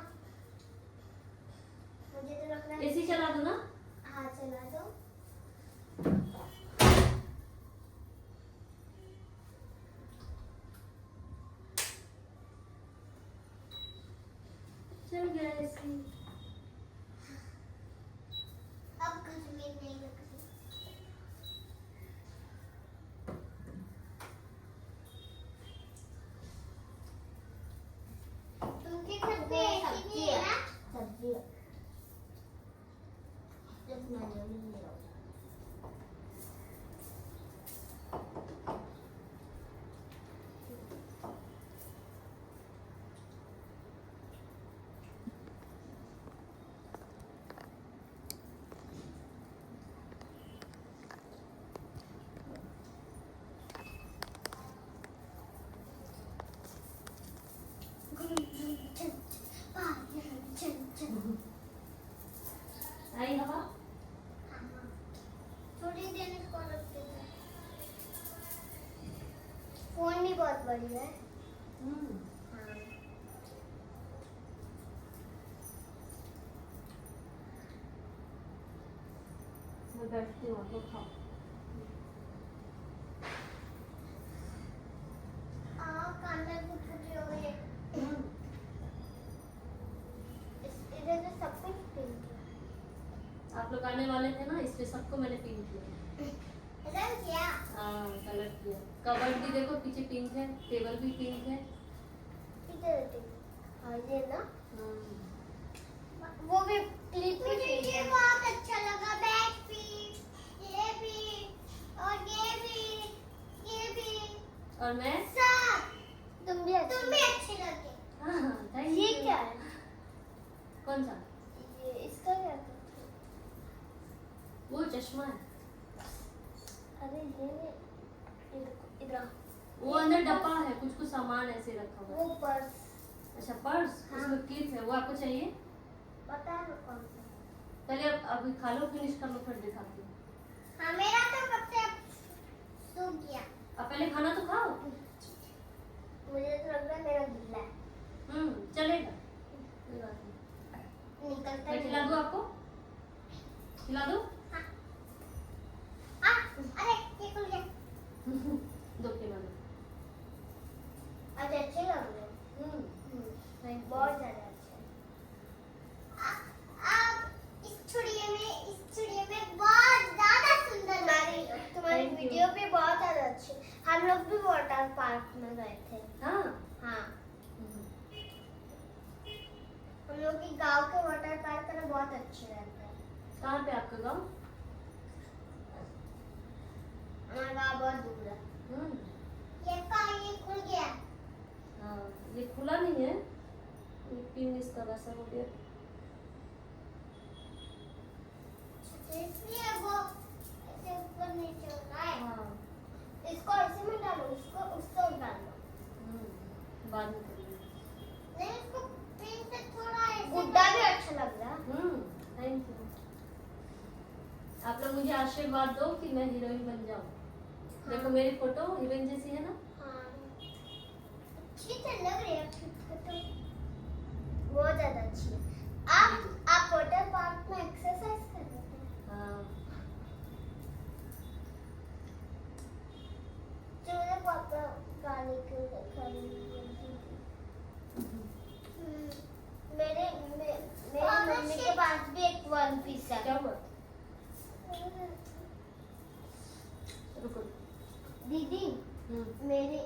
मुझे तो लगना है एसी चला दो ना। हाँ चला दो। चल गया एसी। अब गर्मी नहीं लग रही। तुमके घर पे एसी भी है ना? सब्जी है। जब मैंने नहीं लिया। बढ़िया है। हम्म, हाँ मैं बैठती हूँ तो खाओ। कांदा की पूरी हो गई। हम्म, इधर तो सब कुछ पिंक है। आप लोग आने वाले थे ना, इसलिए सबको मैंने पिंक किया। इधर क्या? हाँ, कलर किया। कबर्ड भी देखो, पीछे पिंक है, टेबल भी पिंक है। इधर पिंक। हाँ ये ना, हम्म, वो भी क्लिप भी पिंक है। बहुत अच्छा लगा। बैग भी, ये भी, और ये भी और मैं सब। तुम भी अच्छे लगे। हाँ, thank ये you। क्या है? कौन सा? ये इसका क्या है? वो चश्मा है। अरे ये नहीं, इधर वो अंदर डब्बा है, कुछ कुछ सामान ऐसे रखा हुआ है। वो पर्स। अच्छा, पर्स। हाँ। उसमें क्लिप है, वो आपको चाहिए? पता है ना कौन सा? पहले अब अभी खा लो, फिनिश कर लो, फिर दिखाती हूँ। हाँ मेरा तो कब से सूख गया। अब पहले खाना तो खाओ। मुझे तो लग रहा है मेरा गीला है। चलेगा, कोई बात नहीं। निकलता मैं खिला दूँ आपको? खिला दूँ? अरे ये खुल गया। दो खिला दो। आज अच्छे लग रहे हैं। Thank you. बहुत ज्यादा अच्छे। आप इस चिड़िया में बहुत ज्यादा सुंदर तुम्हारी Thank you. वीडियो भी बहुत ज्यादा अच्छी। हम लोग भी वाटर पार्क में गए थे। हाँ। हाँ हम लोग के गांव के वाटर पार्क में बहुत अच्छे रहते हैं। कहाँ पे आपका गाँव? हमारा गांव बहुत दूर है। ये खुल गया। हाँ, ये खुला नहीं है, ये पिन इसका वैसा हो गया। इसलिए वो ऐसे ऊपर नीचे होता है। हाँ। इसको ऐसे में डालो, इसको उसको डालो। बाद में करेंगे। नहीं इसको पिन से थोड़ा ऐसे गुड्डा भी अच्छा लग रहा है। Thank you. आप लोग मुझे आशीर्वाद दो कि मैं हीरोइन बन जाऊँ। देखो मेरी फोटो हीरोइन जैसी है ना? हाँ अच्छी तो लग रही है फोटो, बहुत ज्यादा अच्छी है। आप वाटर पार्क में एक्सरसाइज कर रहे थे? हाँ। चलो पापा गाने के मेरे मम्मी के पास भी एक वन पीस है। क्या हुआ? रुको। दीदी मेरी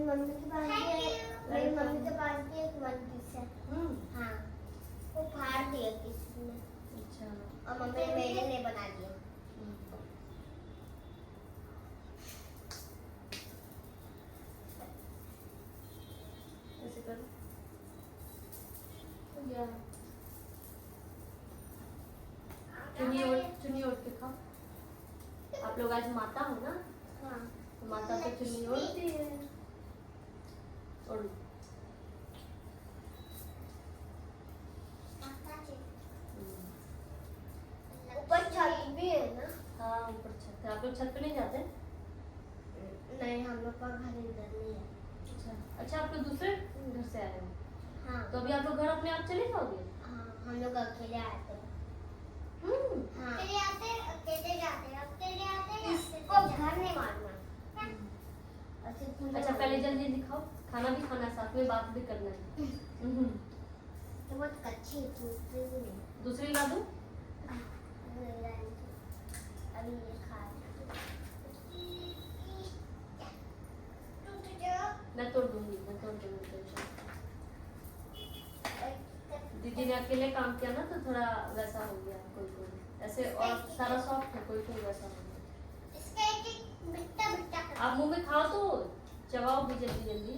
मम्मी के पास भी एक वन पीस है। हाँ वो फाड़ दिया किसी ने। अच्छा। और मम्मी ने मेरे लिए बना दिया। ऐसे करो। या चुन्नी ओढ़ के खाओ। आप लोग आज माता हो ना? हाँ तो माता तो चुन्नी ओढ़ती है। ओढ़। ऊपर छत भी है ना? हाँ, ऊपर छत है। आप लोग छत पे नहीं जाते? नहीं हम लोग का घर इधर नहीं है। अच्छा, आप लोग दूसरे घर से आए हो? हाँ तो अभी आप लोग घर अपने आप चले जाओगे? हाँ हम लोग अकेले आते हैं। हाँ अकेले आते इसको घर नहीं मारना। अच्छा, पहले जल्दी दिखाओ। खाना भी खाना, साथ में बात भी करना है। तो बहुत कच्ची है, दूसरी भी नहीं। दूसरी ला दूं? अभी ये खा मैं तोड़ दूंगी, टेंशन। दीदी ने अकेले काम किया ना, तो थोड़ा वैसा हो गया। कोई ऐसे, और सारा सॉफ्ट है, कोई वैसा हो गया। इसका एक बिट्टा बिट्टा आप मुंह में खाओ तो चबाओ भी जल्दी।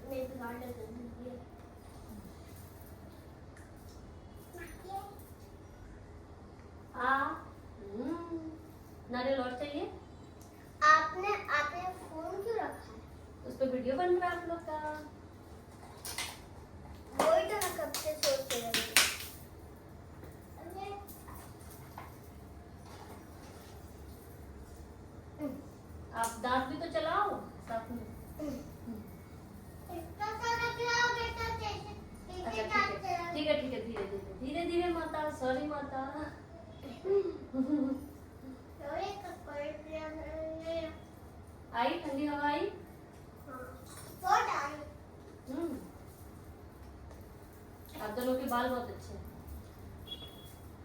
मेरे बिगाड़ दे दीजिए। नारियल और चाहिए? आपने फोन क्यों रखा है? उस पर वीडियो बन रहा है आप लोग का। वही तो मैं कब से सोच रही हूँ। माता। थोड़े कपड़े पहने। आई ठंडी हवा आई। हाँ, बहुत आई। आप दोनों के बाल बहुत अच्छे हैं।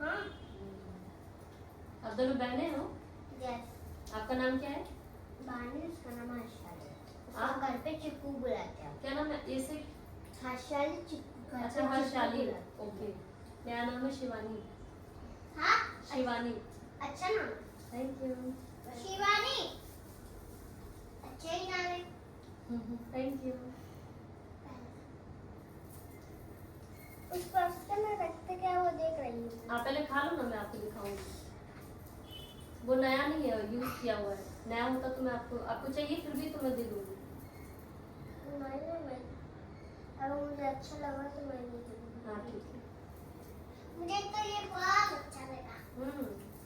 हाँ, आप दोनों बहने हो। यस। आपका नाम क्या है। बानी, उसका नाम हर्षाली। उसका हाँ? घर पे चिक्कू बुलाते हैं। क्या नाम है ऐसे। हर्षाली चिक्कू। घर अच्छा पे हर्षाली। चिक्कू बुलाते हैं। ओके। मेरा नाम है शिवानी। हाँ, शिवानी। अच्छा नाम। Thank you. शिवानी, अच्छा ही नाम है। Thank you. उस बर्तन में रखते क्या वो देख रही हूँ। आप पहले खा लो ना, मैं आपको दिखाऊंगी। वो नया नहीं है, यूज किया हुआ है। नया होता तो मैं आपको चाहिए फिर भी तो मैं दे दूंगी। मैं अगर मुझे अच्छा लगा तो मैं नहीं दूँगी। हाँ ठीक है। मुझे तो ये बहुत अच्छा लगा।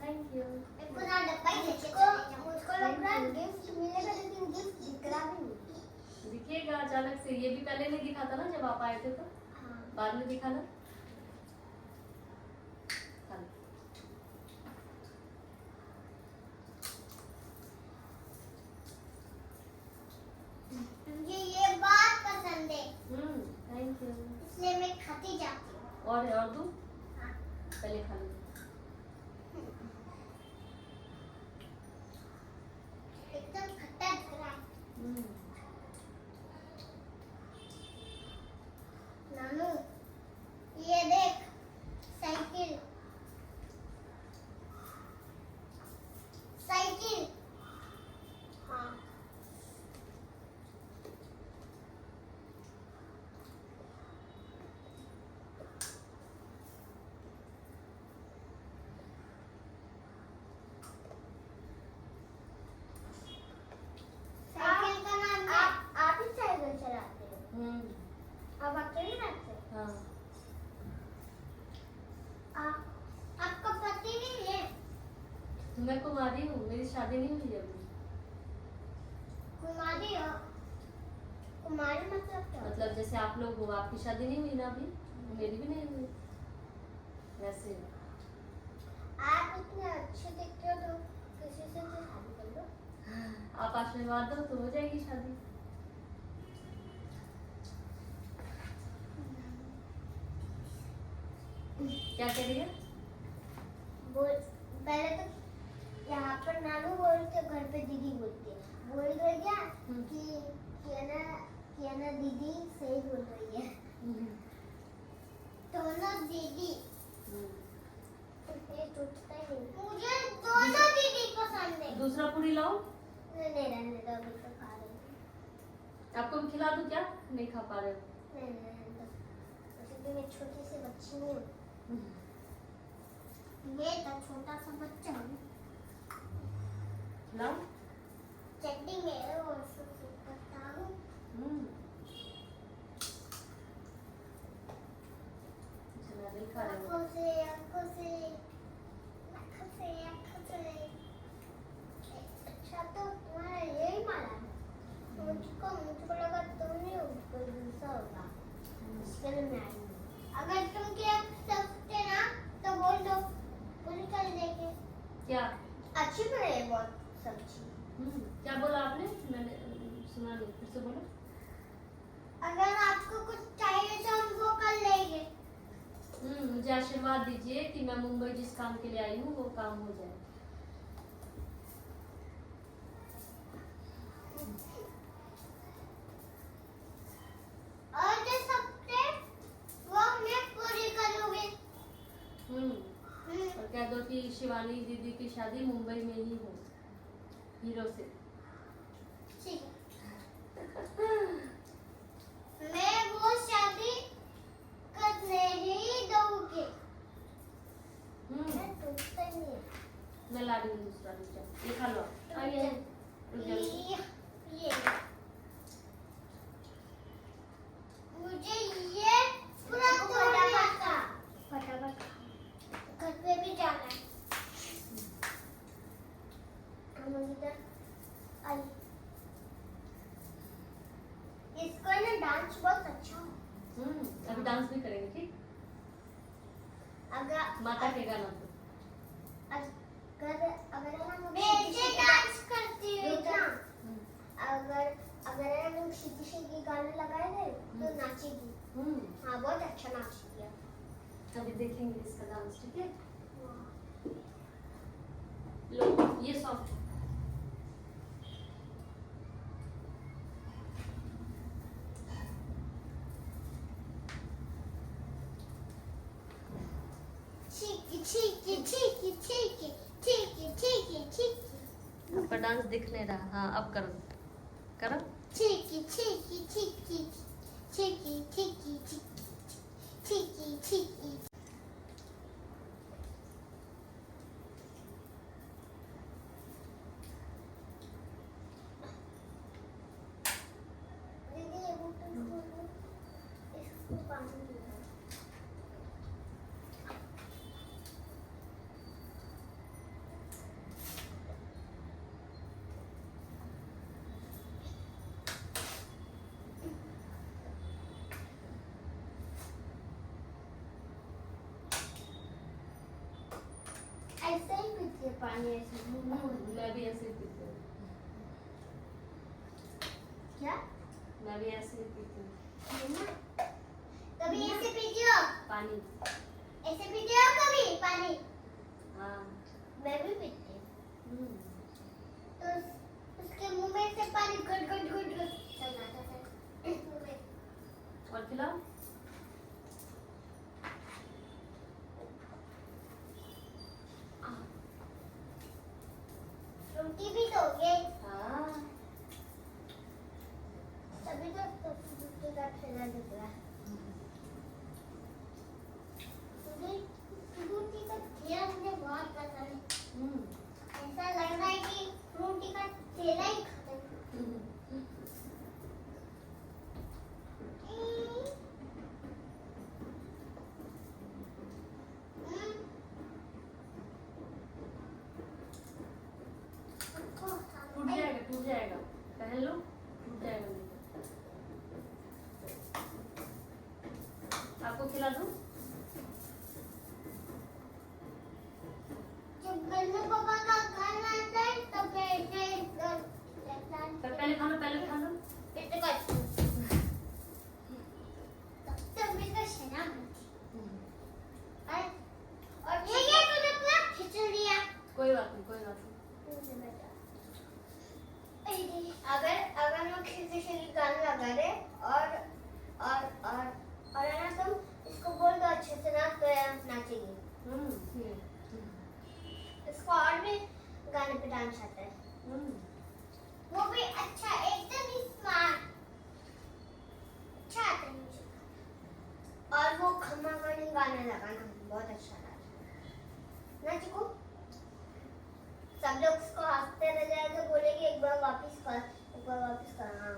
Thank you. मेरे को ना डब्बा ही मुझको लग रहा है गिफ्ट मिलेगा, लेकिन गिफ्ट दिख रहा भी नहीं। दिखेगा अचानक से। ये भी पहले नहीं दिखा था ना जब आप आए थे तो। हाँ। बाद में दिखा ना। खा लो। मुझे ये बात पसंद है, थैंक यू। इसलिए मैं खाती जाती हूँ। और दूँ। हाँ। पहले खा लो। एकदम खट्टा दिख रहा है। नानू, ये देख, साइकिल। साइकिल। हाँ। साइकिल का नाम क्या? आप ही साइकिल चलाते हो? आप अकेले रहते हो? हाँ। आपका पति नहीं है? मैं कुमारी हूँ, मेरी शादी नहीं हुई अभी। कुमारी हो? कुमारी मतलब क्या? मतलब जैसे आप लोग हो, आपकी शादी नहीं हुई ना अभी, मेरी भी नहीं हुई। वैसे आप इतने अच्छे दिखते हो तो किसी से तो शादी कर लो। आप आशीर्वाद दो तो हो जाएगी शादी। क्या कह रही है। पहले तो यहाँ पर नानू बोलते, घर पे दीदी बोलती है। बोल रही क्या कि है ना दीदी सही बोल रही है। दोनों दीदी। ये टूटता ही नहीं। मुझे दोनों दीदी पसंद है। दूसरा पूरी लाओ। नहीं रहने दो, अभी तो खा रही हूँ। आपको मैं खिला दूं क्या, नहीं खा पा रहे हो। नहीं रहने दो, वैसे भी मैं छोटी सी बच्ची नहीं हूँ। मैं तो छोटा सा बच्चा हूँ। लाओ। चट्टी मेरे और से करता हूँ। चला नहीं खा रहे हो। आँखों से आँखों से आँखों से आँखों से। अच्छा तो तुम्हारा यही माला है। मुझको लगा तुम नहीं हो, कोई दूसरा होगा, इसके लिए मैं आई हूँ। अगर तुम क्या सकते ना तो बोल दो, पूरी कर देंगे। क्या अच्छी बने है बहुत सब्जी। क्या बोला आपने, मैंने सुना नहीं, फिर से बोलो। अगर आपको कुछ चाहिए तो हम वो कर लेंगे। मुझे आशीर्वाद दीजिए कि मैं मुंबई जिस काम के लिए आई हूँ वो काम हो जाए। और जो सपने वो मैं पूरी करूँगी। और कह दो कि शिवानी दीदी की शादी मुंबई में ही हो, हीरो से। ठीक है। मैं वो शादी करने ही दूँगी। मैं टूटता ही नहीं है। मैं ला रही हूँ दूसरा, रुक जाओ, ये खा लो आप। आइए, रुक जाओ। ये मुझे ये पूरा फटाफट खा, फटाफट घर पे भी जाना है। हम इधर आई। इसको ना डांस बहुत अच्छा है। अभी डांस भी करेंगे, ठीक। अगर माता के गाना तो अगर अगर हम वैसे डांस करती हूँ ना, अगर अगर हम सीधी सीधी गाने लगाए थे तो नाचेगी। हाँ, बहुत अच्छा नाचती है। अभी देखेंगे इसका डांस, ठीक है। लो ये सॉन्ग चीकी चीकी चीकी चीकी चीकी चीकी चीकी आपका डांस दिख नहीं रहा। हाँ अब करो करो। चीकी चीकी चीकी चीकी चीकी चीकी चीकी। दीदी ये बोतल खोलो, इसको पानी दो। ऐसे ही पीती है पानी, ऐसे मैं भी ऐसे ही पीती हूँ। क्या? मैं भी ऐसे ही पीती हूँ मम्मा, कभी ऐसे पीती हो? पानी। ऐसे पीती हो कभी पानी? हाँ मैं भी पीती हूँ। तो उसके मुंह में से पानी गुट गुट गुट गुट चलना था मुंह में। और खिलाओ। रोटी भी दोगे? हाँ तभी तो रोटी का ठेला दिख रहा है। रोटी का ठेला मुझे बहुत पसंद है। ऐसा लग रहा है कि रोटी का ठेला ही खत्म। टूट जाएगा टूट जाएगा। पहन लो टूट जाएगा नहीं। आपको खिला दूँ? जब गन्नू पापा का खाना आता है तो पहले पहले खा लो पहले खा लो। इतने का तब मैं तो शराब होती। और ये तूने पूरा खिंच लिया। कोई बात नहीं कोई बात नहीं। अगर अगर हम किसी से गाना लगा रहे और है ना, तुम इसको बोल दो अच्छे से ना तो ये नाचेगी। इसको और भी गाने पे डांस आता है। वो भी अच्छा, एकदम ही स्मार्ट। अच्छा आता है मुझे। और वो खम्मा गाने लगाना बहुत अच्छा लगता है ना चिकू। सब लोग उसको हंसते रह जाए तो बोलेगी एक बार वापस कर, एक बार वापस कर। हाँ,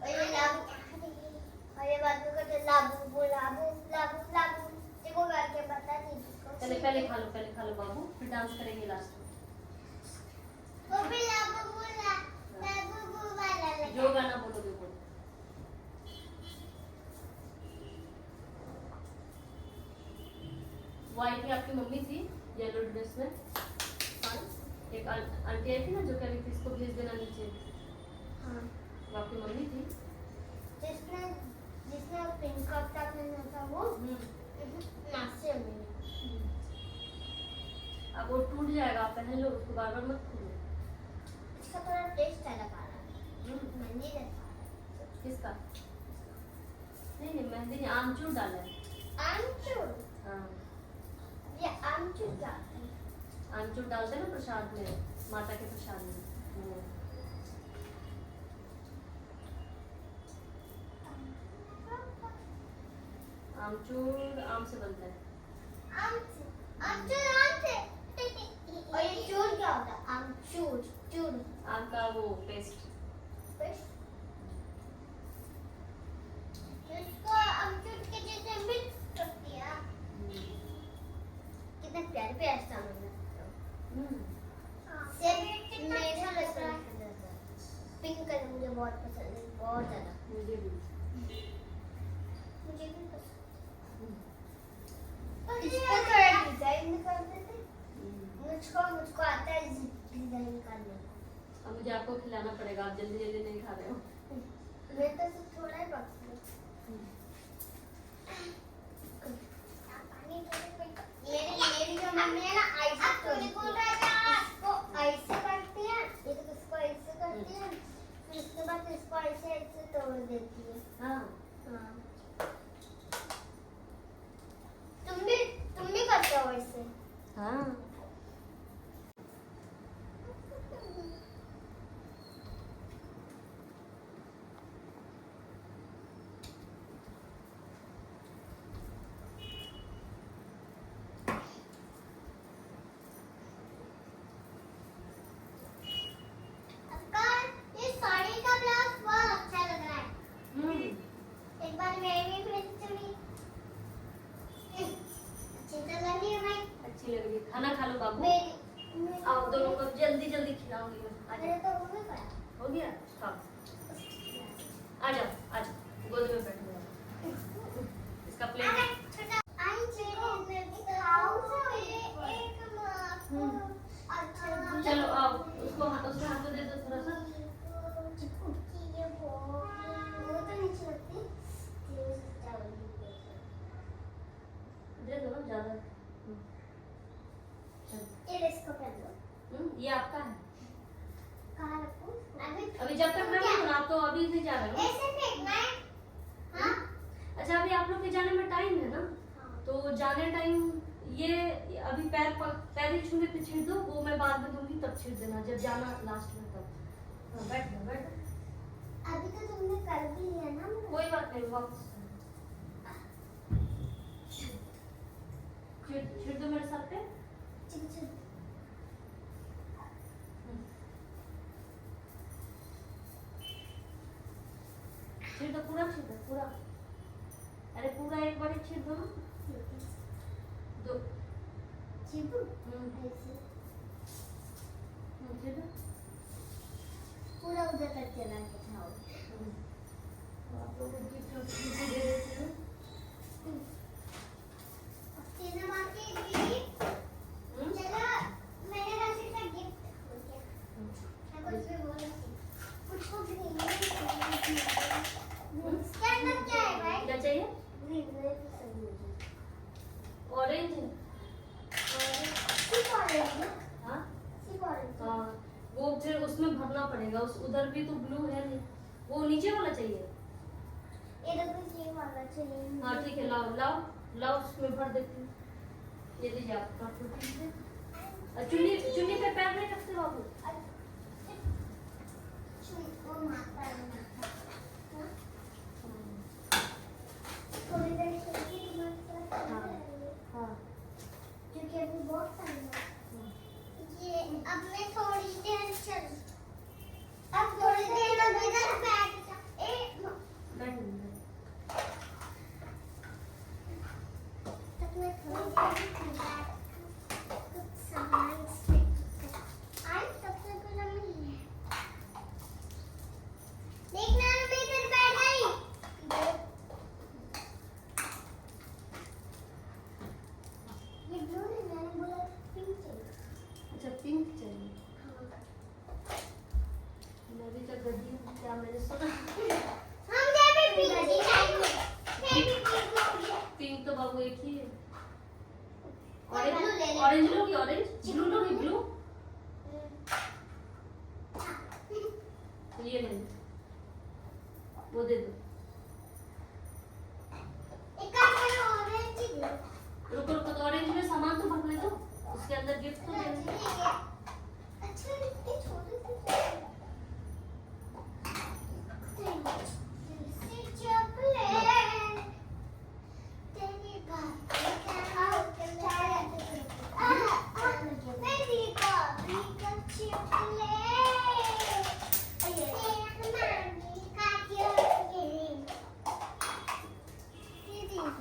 और ये लाबू, और ये बात में कहते लाबू लाबू लाबू लाबू। चिकू करके बता दीजिए। पहले खा लो बाबू, फिर डांस करेंगे लास्ट में। वो भी लाबू बोला, लाबू वाला लगा। जो गाना बोलोगे बोलो। वो आई थी आपकी मम्मी थी येलो ड्रेस में। एक आंटी आई थी ना जो कह रही थी इसको भेज देना नीचे। हाँ, वो आपकी मम्मी थी। जिसने पिंक कपड़ा पहना था वो नाचे में। अब वो टूट जाएगा, आप पहन लो उसको, बार बार मत खोलो। इसका थोड़ा टेस्ट अलग आ रहा है। मेहंदी जैसा आ रहा है। किसका? नहीं मेहंदी नहीं, आमचूर डाला है। आमचूर? हाँ ये आमचूर क्या? आमचूर डालते हैं ना प्रसाद में, माता के प्रसाद में। आमचूर आम से बनता है। आमचूर आम से। और ये चूर क्या होता है? आमचूर चूर आम का वो पेस्ट। इसको आमचूर के जैसे मिक्स कर दिया। कितना प्यारे प्यारे सामान है। मेरा लग रहा है पिंक कलर मुझे बहुत पसंद है, बहुत ज्यादा। मुझे भी। मुझे भी पसंद। इसको थोड़ा डिजाइन कर देते। मुझको आता है डिजाइन करने को। अब मुझे आपको खिलाना पड़ेगा, आप जल्दी जल्दी नहीं खा रहे हो। मैं तो सिर्फ थोड़ा ही पकड़ी हूँ। मेरी जो मम्मी है ना ऐसे इसको ऐसे करती है, ये तो इसको ऐसे करती है, फिर उसके बाद इसको ऐसे ऐसे तोड़ देती है। हाँ हाँ। तुम भी करते हो ऐसे? हाँ। ये साड़ी का ब्लाउज बहुत अच्छा लग रहा है। एक बार मैं भी पहन चुनी। अच्छी तो लगी है भाई। अच्छी लग रही है। खाना खा लो बाबू। मेरी आप दोनों को जल्दी जल्दी खिलाऊंगी मैं। आ मेरे जाओ। तो मुंह में पड़ा। हो गया? खाओ। आ जाओ, आ जाओ, गोद में बैठ जाओ। इसका प्लेट। चलो आओ, उसको उसके हाथ में दे दो थोड़ा सा। दे दो ना ज्यादा। चलो। ये आपका है। अभी जब तक मैं हूँ ना, आप तो अभी नहीं जा रहे हो। अच्छा, अभी आप लोग के जाने में टाइम है ना, तो जाने टाइम ये अभी पैर ही छूने पे छीट दो, वो मैं बाद में दूंगी तब छीट देना जब जाना लास्ट में तब। हाँ, बैठ जाओ बैठ जाओ। अभी तो तुमने कर भी लिया ना। कोई बात नहीं, वापस छीट दो मेरे सर पे। छीट दो, पूरा छीट दो, पूरा। अरे पूरा एक बार छीट दो ना। दो। छीट दो। पूरा उधर तक चला के खाओ। आप लोगों को गिफ्ट दे देती हूँ। तीनों बाकी भी चलो, मैंने वैसे का गिफ्ट हो गया। मैं कुछ भी बोल रही थी। कुछ भी नहीं। क्या अंदर क्या है भाई? क्या चाहिए? ग्रीन में पसंद मुझे। ऑरेंज है। सिर्फ ऑरेंज ना? हाँ सिर्फ ऑरेंज। हाँ, वो फिर उसमें भरना पड़ेगा। उस उधर भी तो ब्लू है नहीं, वो नीचे वाला चाहिए। ये देखो ये वाला चाहिए। हाँ ठीक है, लाओ लाओ लाओ, उसमें भर देती हूँ। ये दीजिए आपका छोटी से। चुन्नी चुन्नी पे पैर नहीं रखते बाबू। वो माता है। थोड़ी देर छोटी तुम्हारे हाँ हाँ। क्योंकि अभी बहुत टाइम है। ये अब मैं थोड़ी देर चल। अब थोड़ी देर अब इधर बैठ जा। बैठ तब मैं थोड़ी देर बैठ कुछ सामान से आज सबसे पहले मैं देखना मैं इधर बैठ गई। ये ब्लू नहीं, मैंने बोला पिंक चाहिए। अच्छा, पिंक चाहिए। मैं भी तो गड्डी हूँ, क्या मैंने सुना। मुझे भी पिंक चाहिए। मैं भी पिंक लूंगी। पिंक तो बाबू एक ही है। और blue ले ले। ऑरेंज लोगी? ऑरेंज? ब्लू लोगी? ब्लू? ये ले लो, वो दे दो। एक काम करो ऑरेंज ही दे। रुको रुको, तो ऑरेंज में सामान तो भरने दो, उसके अंदर गिफ्ट तो देना। अच्छा ये छोटे से चॉकलेट तेरी बात मेरी कॉफी का चॉकलेट नानी का चॉकलेट तेरी बात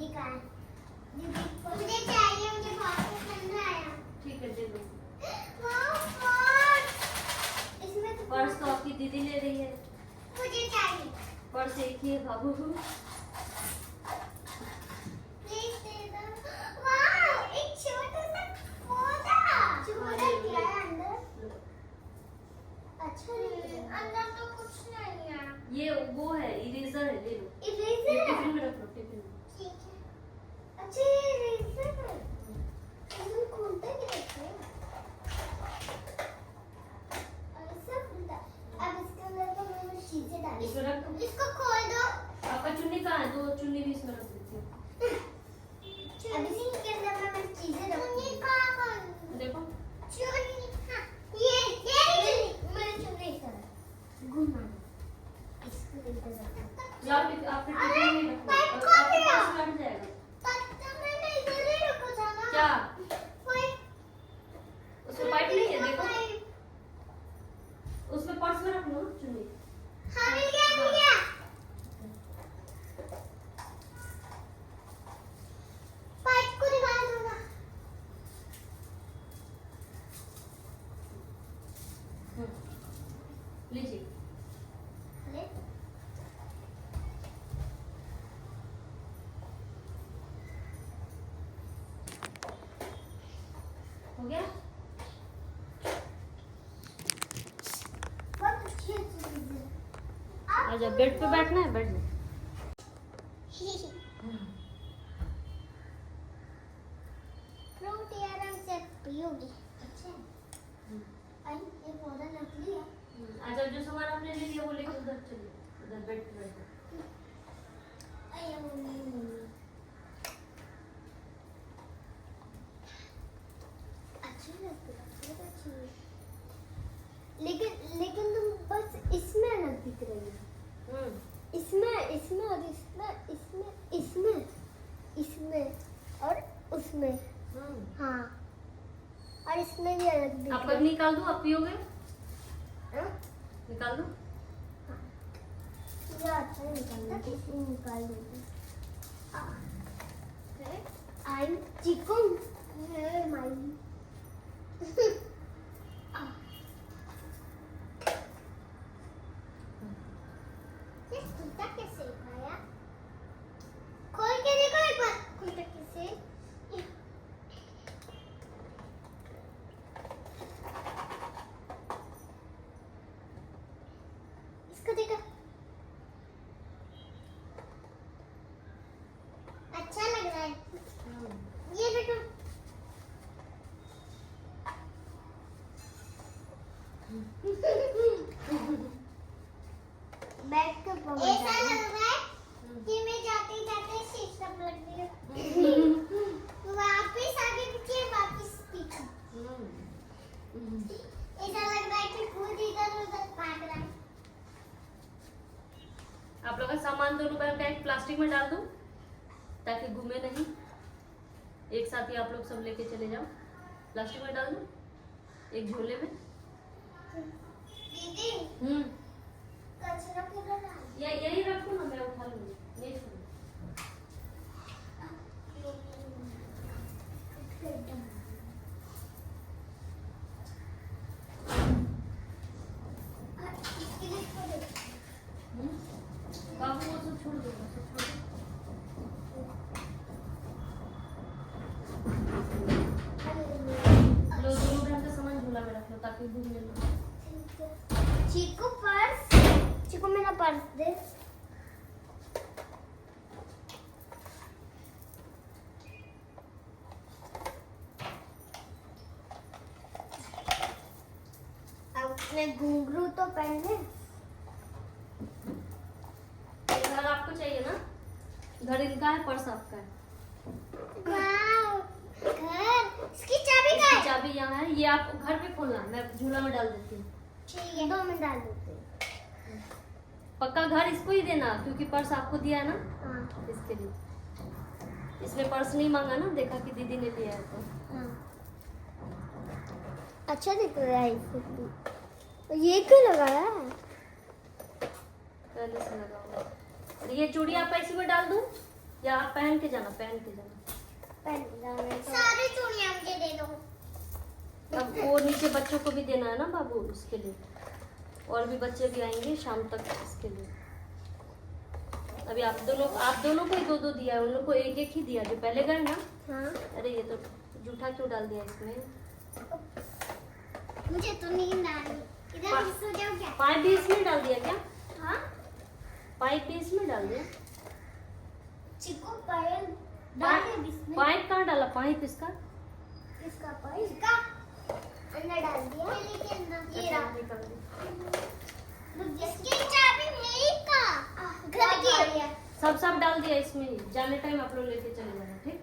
दीदी का है। दीदी मुझे चाहिए, मुझे बहुत पसंद आया। ठीक है, दे दो। वाह, पर्स। इसमें तो पर्स तो आपकी दीदी ले रही है। मुझे चाहिए। पर्स एक ही है बाबू। प्लीज दे दो। वाह, एक छोटा सा पौधा। छोटा क्या है अंदर? अच्छा नहीं है। अंदर तो कुछ नहीं है। ये वो है, इरेजर है, ले लो। इरेजर है? टिफिन में रख लो, टिफिन में। ठीक है। अच्छा ये इरेजर है। इसमें खोलते कैसे हैं? ऐसा खुलता है। अब इसके अंदर तो मैंने चीजें डाली। इसमें रख दो। इसको खोल दो। आपका चुन्नी कहाँ है? दो चुन्नी भी इसमें रख देती हूँ। अब इसके अंदर मैं चीजें रखूंगी। कहाँ? देखो, चुन्नी। हाँ, ये चुन्नी। मैंने चुन्नी इस तरह घुमा दी। इसको इधर रखो। या फिर आप फिर टिफिन में रखो। पाइप और खोल आपका दिया। पर्स लग जाएगा। तो मैंने इधर ही रखा था ना। क्या? पाइप। उसमें पाइप नहीं है, देखो। पाइप। उसमें पर्स में रख लो चुन्नी। हाँ, मिल गया, मिल गया। पाइप को निकाल दो ना। लीजिए। ले। हो गया? बहुत अच्छी चीज है। आजा, बेड पे बैठना है, बैठ जा। फ्रूट आराम से पियोगी। अच्छा। आई ये पौधा नकली है। आजा, जो सामान आपने ले लिया वो लेके उधर चलिए, उधर बेड पे बैठो। आई मम्मी। अच्छी लगती है, बहुत अच्छी है। लेकिन लेकिन तुम बस इसमें अलग दिख रही हो। इसमें इसमें और इसमें इसमें इसमें इसमें और उसमें। हाँ, और इसमें भी अलग दिख आप रही कब निकाल दो, आप पियोगे? है। निकाल दो। ये अच्छा निकाल देते। आई चिकन है माई। ये खुलता कैसे है भाया? खोल के देखो एक बार, खुलता कैसे? इसको देखो। अच्छा लग रहा है। ये देखो। बैठ के ऐसा लग रहा है कि मैं जाते जाते शीशा लग गई। वापस आगे पीछे, वापस पीछे। ऐसा लग रहा है कि खुद इधर उधर भाग रहा है। आप लोग का सामान दोनों बैग एक प्लास्टिक में डाल दो ताकि घूमे नहीं। एक साथ ही आप लोग सब लेके चले जाओ। प्लास्टिक में डाल दो, एक झोले में। दीदी कचरा किधर है? या यही रखो ना, मैं उठा लूंगी। नहीं छोड़ो। बाबू वो सब छोड़ दो, सब छोड़ दो। लो, दोनों बहन का सामान झोला में रख लो ताकि घूमने ना। चीकू पर्स। चीकू मेरा पर्स दे। अब अपने घुंघरू तो पहने। घर आपको चाहिए ना? घर इनका है, पर्स आपका है। वाव, घर। इसकी चाबी कहाँ है? चाबी यहाँ है, ये आप घर पे खोलना, मैं झूला में डाल देती हूँ। ठीक है, 2 में डाल देते हैं। पक्का घर इसको ही देना क्योंकि पर्स आपको दिया है ना, हाँ, इसके लिए। इसने पर्स नहीं मांगा ना, देखा कि दीदी ने लिया है तो। हाँ। अच्छा दिख रहा है इससे। ये क्यों लगाया है? पहले से लगा हुआ। और ये चूड़ी आप इसी में डाल दूँ? या आप पहन के जाना, पहन के जाना। सारी चूड़ियां मुझे दे दो। अब वो नीचे बच्चों को भी देना है ना बाबू, उसके लिए। और भी बच्चे भी आएंगे शाम तक इसके लिए। अभी आप दोनों को ही 2-2 दिया है, उन लोग को 1-1 ही दिया जो पहले गए ना। हाँ। अरे ये तो जूठा क्यों डाल दिया इसमें? मुझे तो नींद आ रही। इधर भी सो जाओ क्या? पाइप भी इसमें डाल दिया क्या? हाँ? पाइप भी इसमें डाल दिया? चिकू पायल डाल दे इसमें। पाइप कहाँ डाला? पाइप इसका इसका पायल इसका अंदर डाल दिया। ये रहा। निकाल दिया। इसकी चाबी मेरी का घर की। सब डाल दिया इसमें ही। जाने टाइम आप लोग लेके चले जाना, ठीक?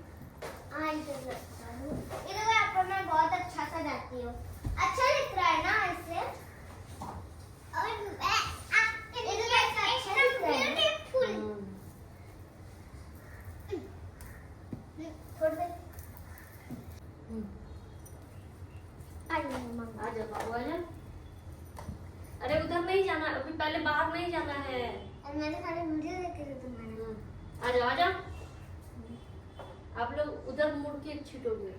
हाँ इधर आप मैं बहुत अच्छा सा जाती हूँ। अच्छा दिख रहा है ना इससे? और मैं इधर अच्छा दिख रहा है। ब्यूटीफुल। छोड़ दे। आ जा बाबू, आ जा। अरे उधर नहीं जाना अभी, पहले बाहर नहीं जाना है। और मैंने सारे वीडियो देखे थे तुम्हारे। आ जाओ, आ जाओ। आप लोग उधर मुड़ के छिटोगे।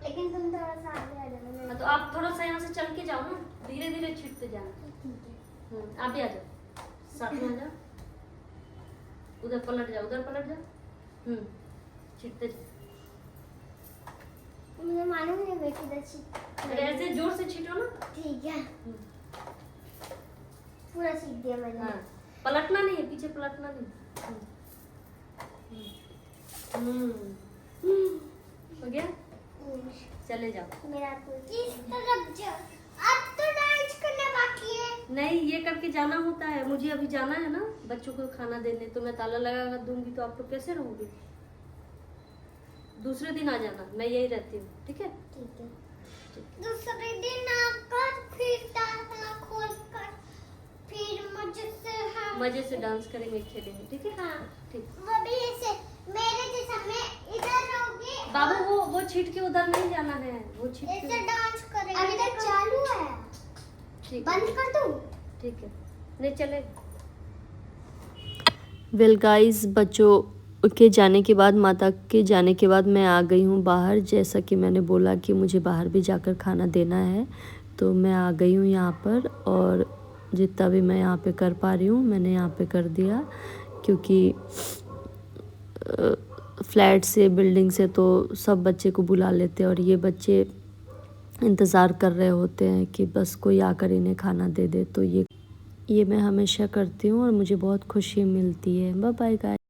लेकिन तुम थोड़ा सा आगे आ जाना। हाँ, तो आप थोड़ा सा यहाँ से चल के जाओ ना, धीरे धीरे छिटते जाना। आप भी आ जाओ, साथ में आ जाओ। उधर पलट जाओ, उधर पलट जाओ। छिटते जाओ। मुझे मालूम नहीं बेटी दर्शी। अरे ऐसे जोर से छिटो ना। ठीक है। पूरा सीख दिया मैंने। हाँ, पलटना नहीं है, पीछे पलटना नहीं। हो गया? चले जाओ। मेरा तो किस तरफ जा? अब तो डांस करना बाकी है। नहीं, ये करके जाना होता है। मुझे अभी जाना है ना बच्चों को खाना देने, तो मैं ताला लगा कर दूंगी तो आप लोग कैसे रहोगे? दूसरे दिन आ जाना, मैं यही रहती हूँ, ठीक है? ठीक है। दूसरे दिन आकर फिर ताला खोल कर फिर मजे से डांस करेंगे, खेलेंगे, ठीक है? हाँ। ठीक। वो भी ऐसे मेरे जैसा मैं इधर रहोगी। बाबू वो छीट के उधर नहीं जाना है, वो छीट ऐसे के। डांस करेंगे। अभी तक चालू है। ठीक, बंद कर दूं? ठीक है, नहीं चले। वेल गाइस, बच्चों के जाने के बाद, माता के जाने के बाद मैं आ गई हूँ बाहर। जैसा कि मैंने बोला कि मुझे बाहर भी जाकर खाना देना है, तो मैं आ गई हूँ यहाँ पर। और जितना भी मैं यहाँ पे कर पा रही हूँ मैंने यहाँ पे कर दिया, क्योंकि फ्लैट से, बिल्डिंग से तो सब बच्चे को बुला लेते हैं और ये बच्चे इंतज़ार कर रहे होते हैं कि बस कोई आकर इन्हें खाना दे दे। तो ये मैं हमेशा करती हूँ और मुझे बहुत खुशी मिलती है। Bye bye guys.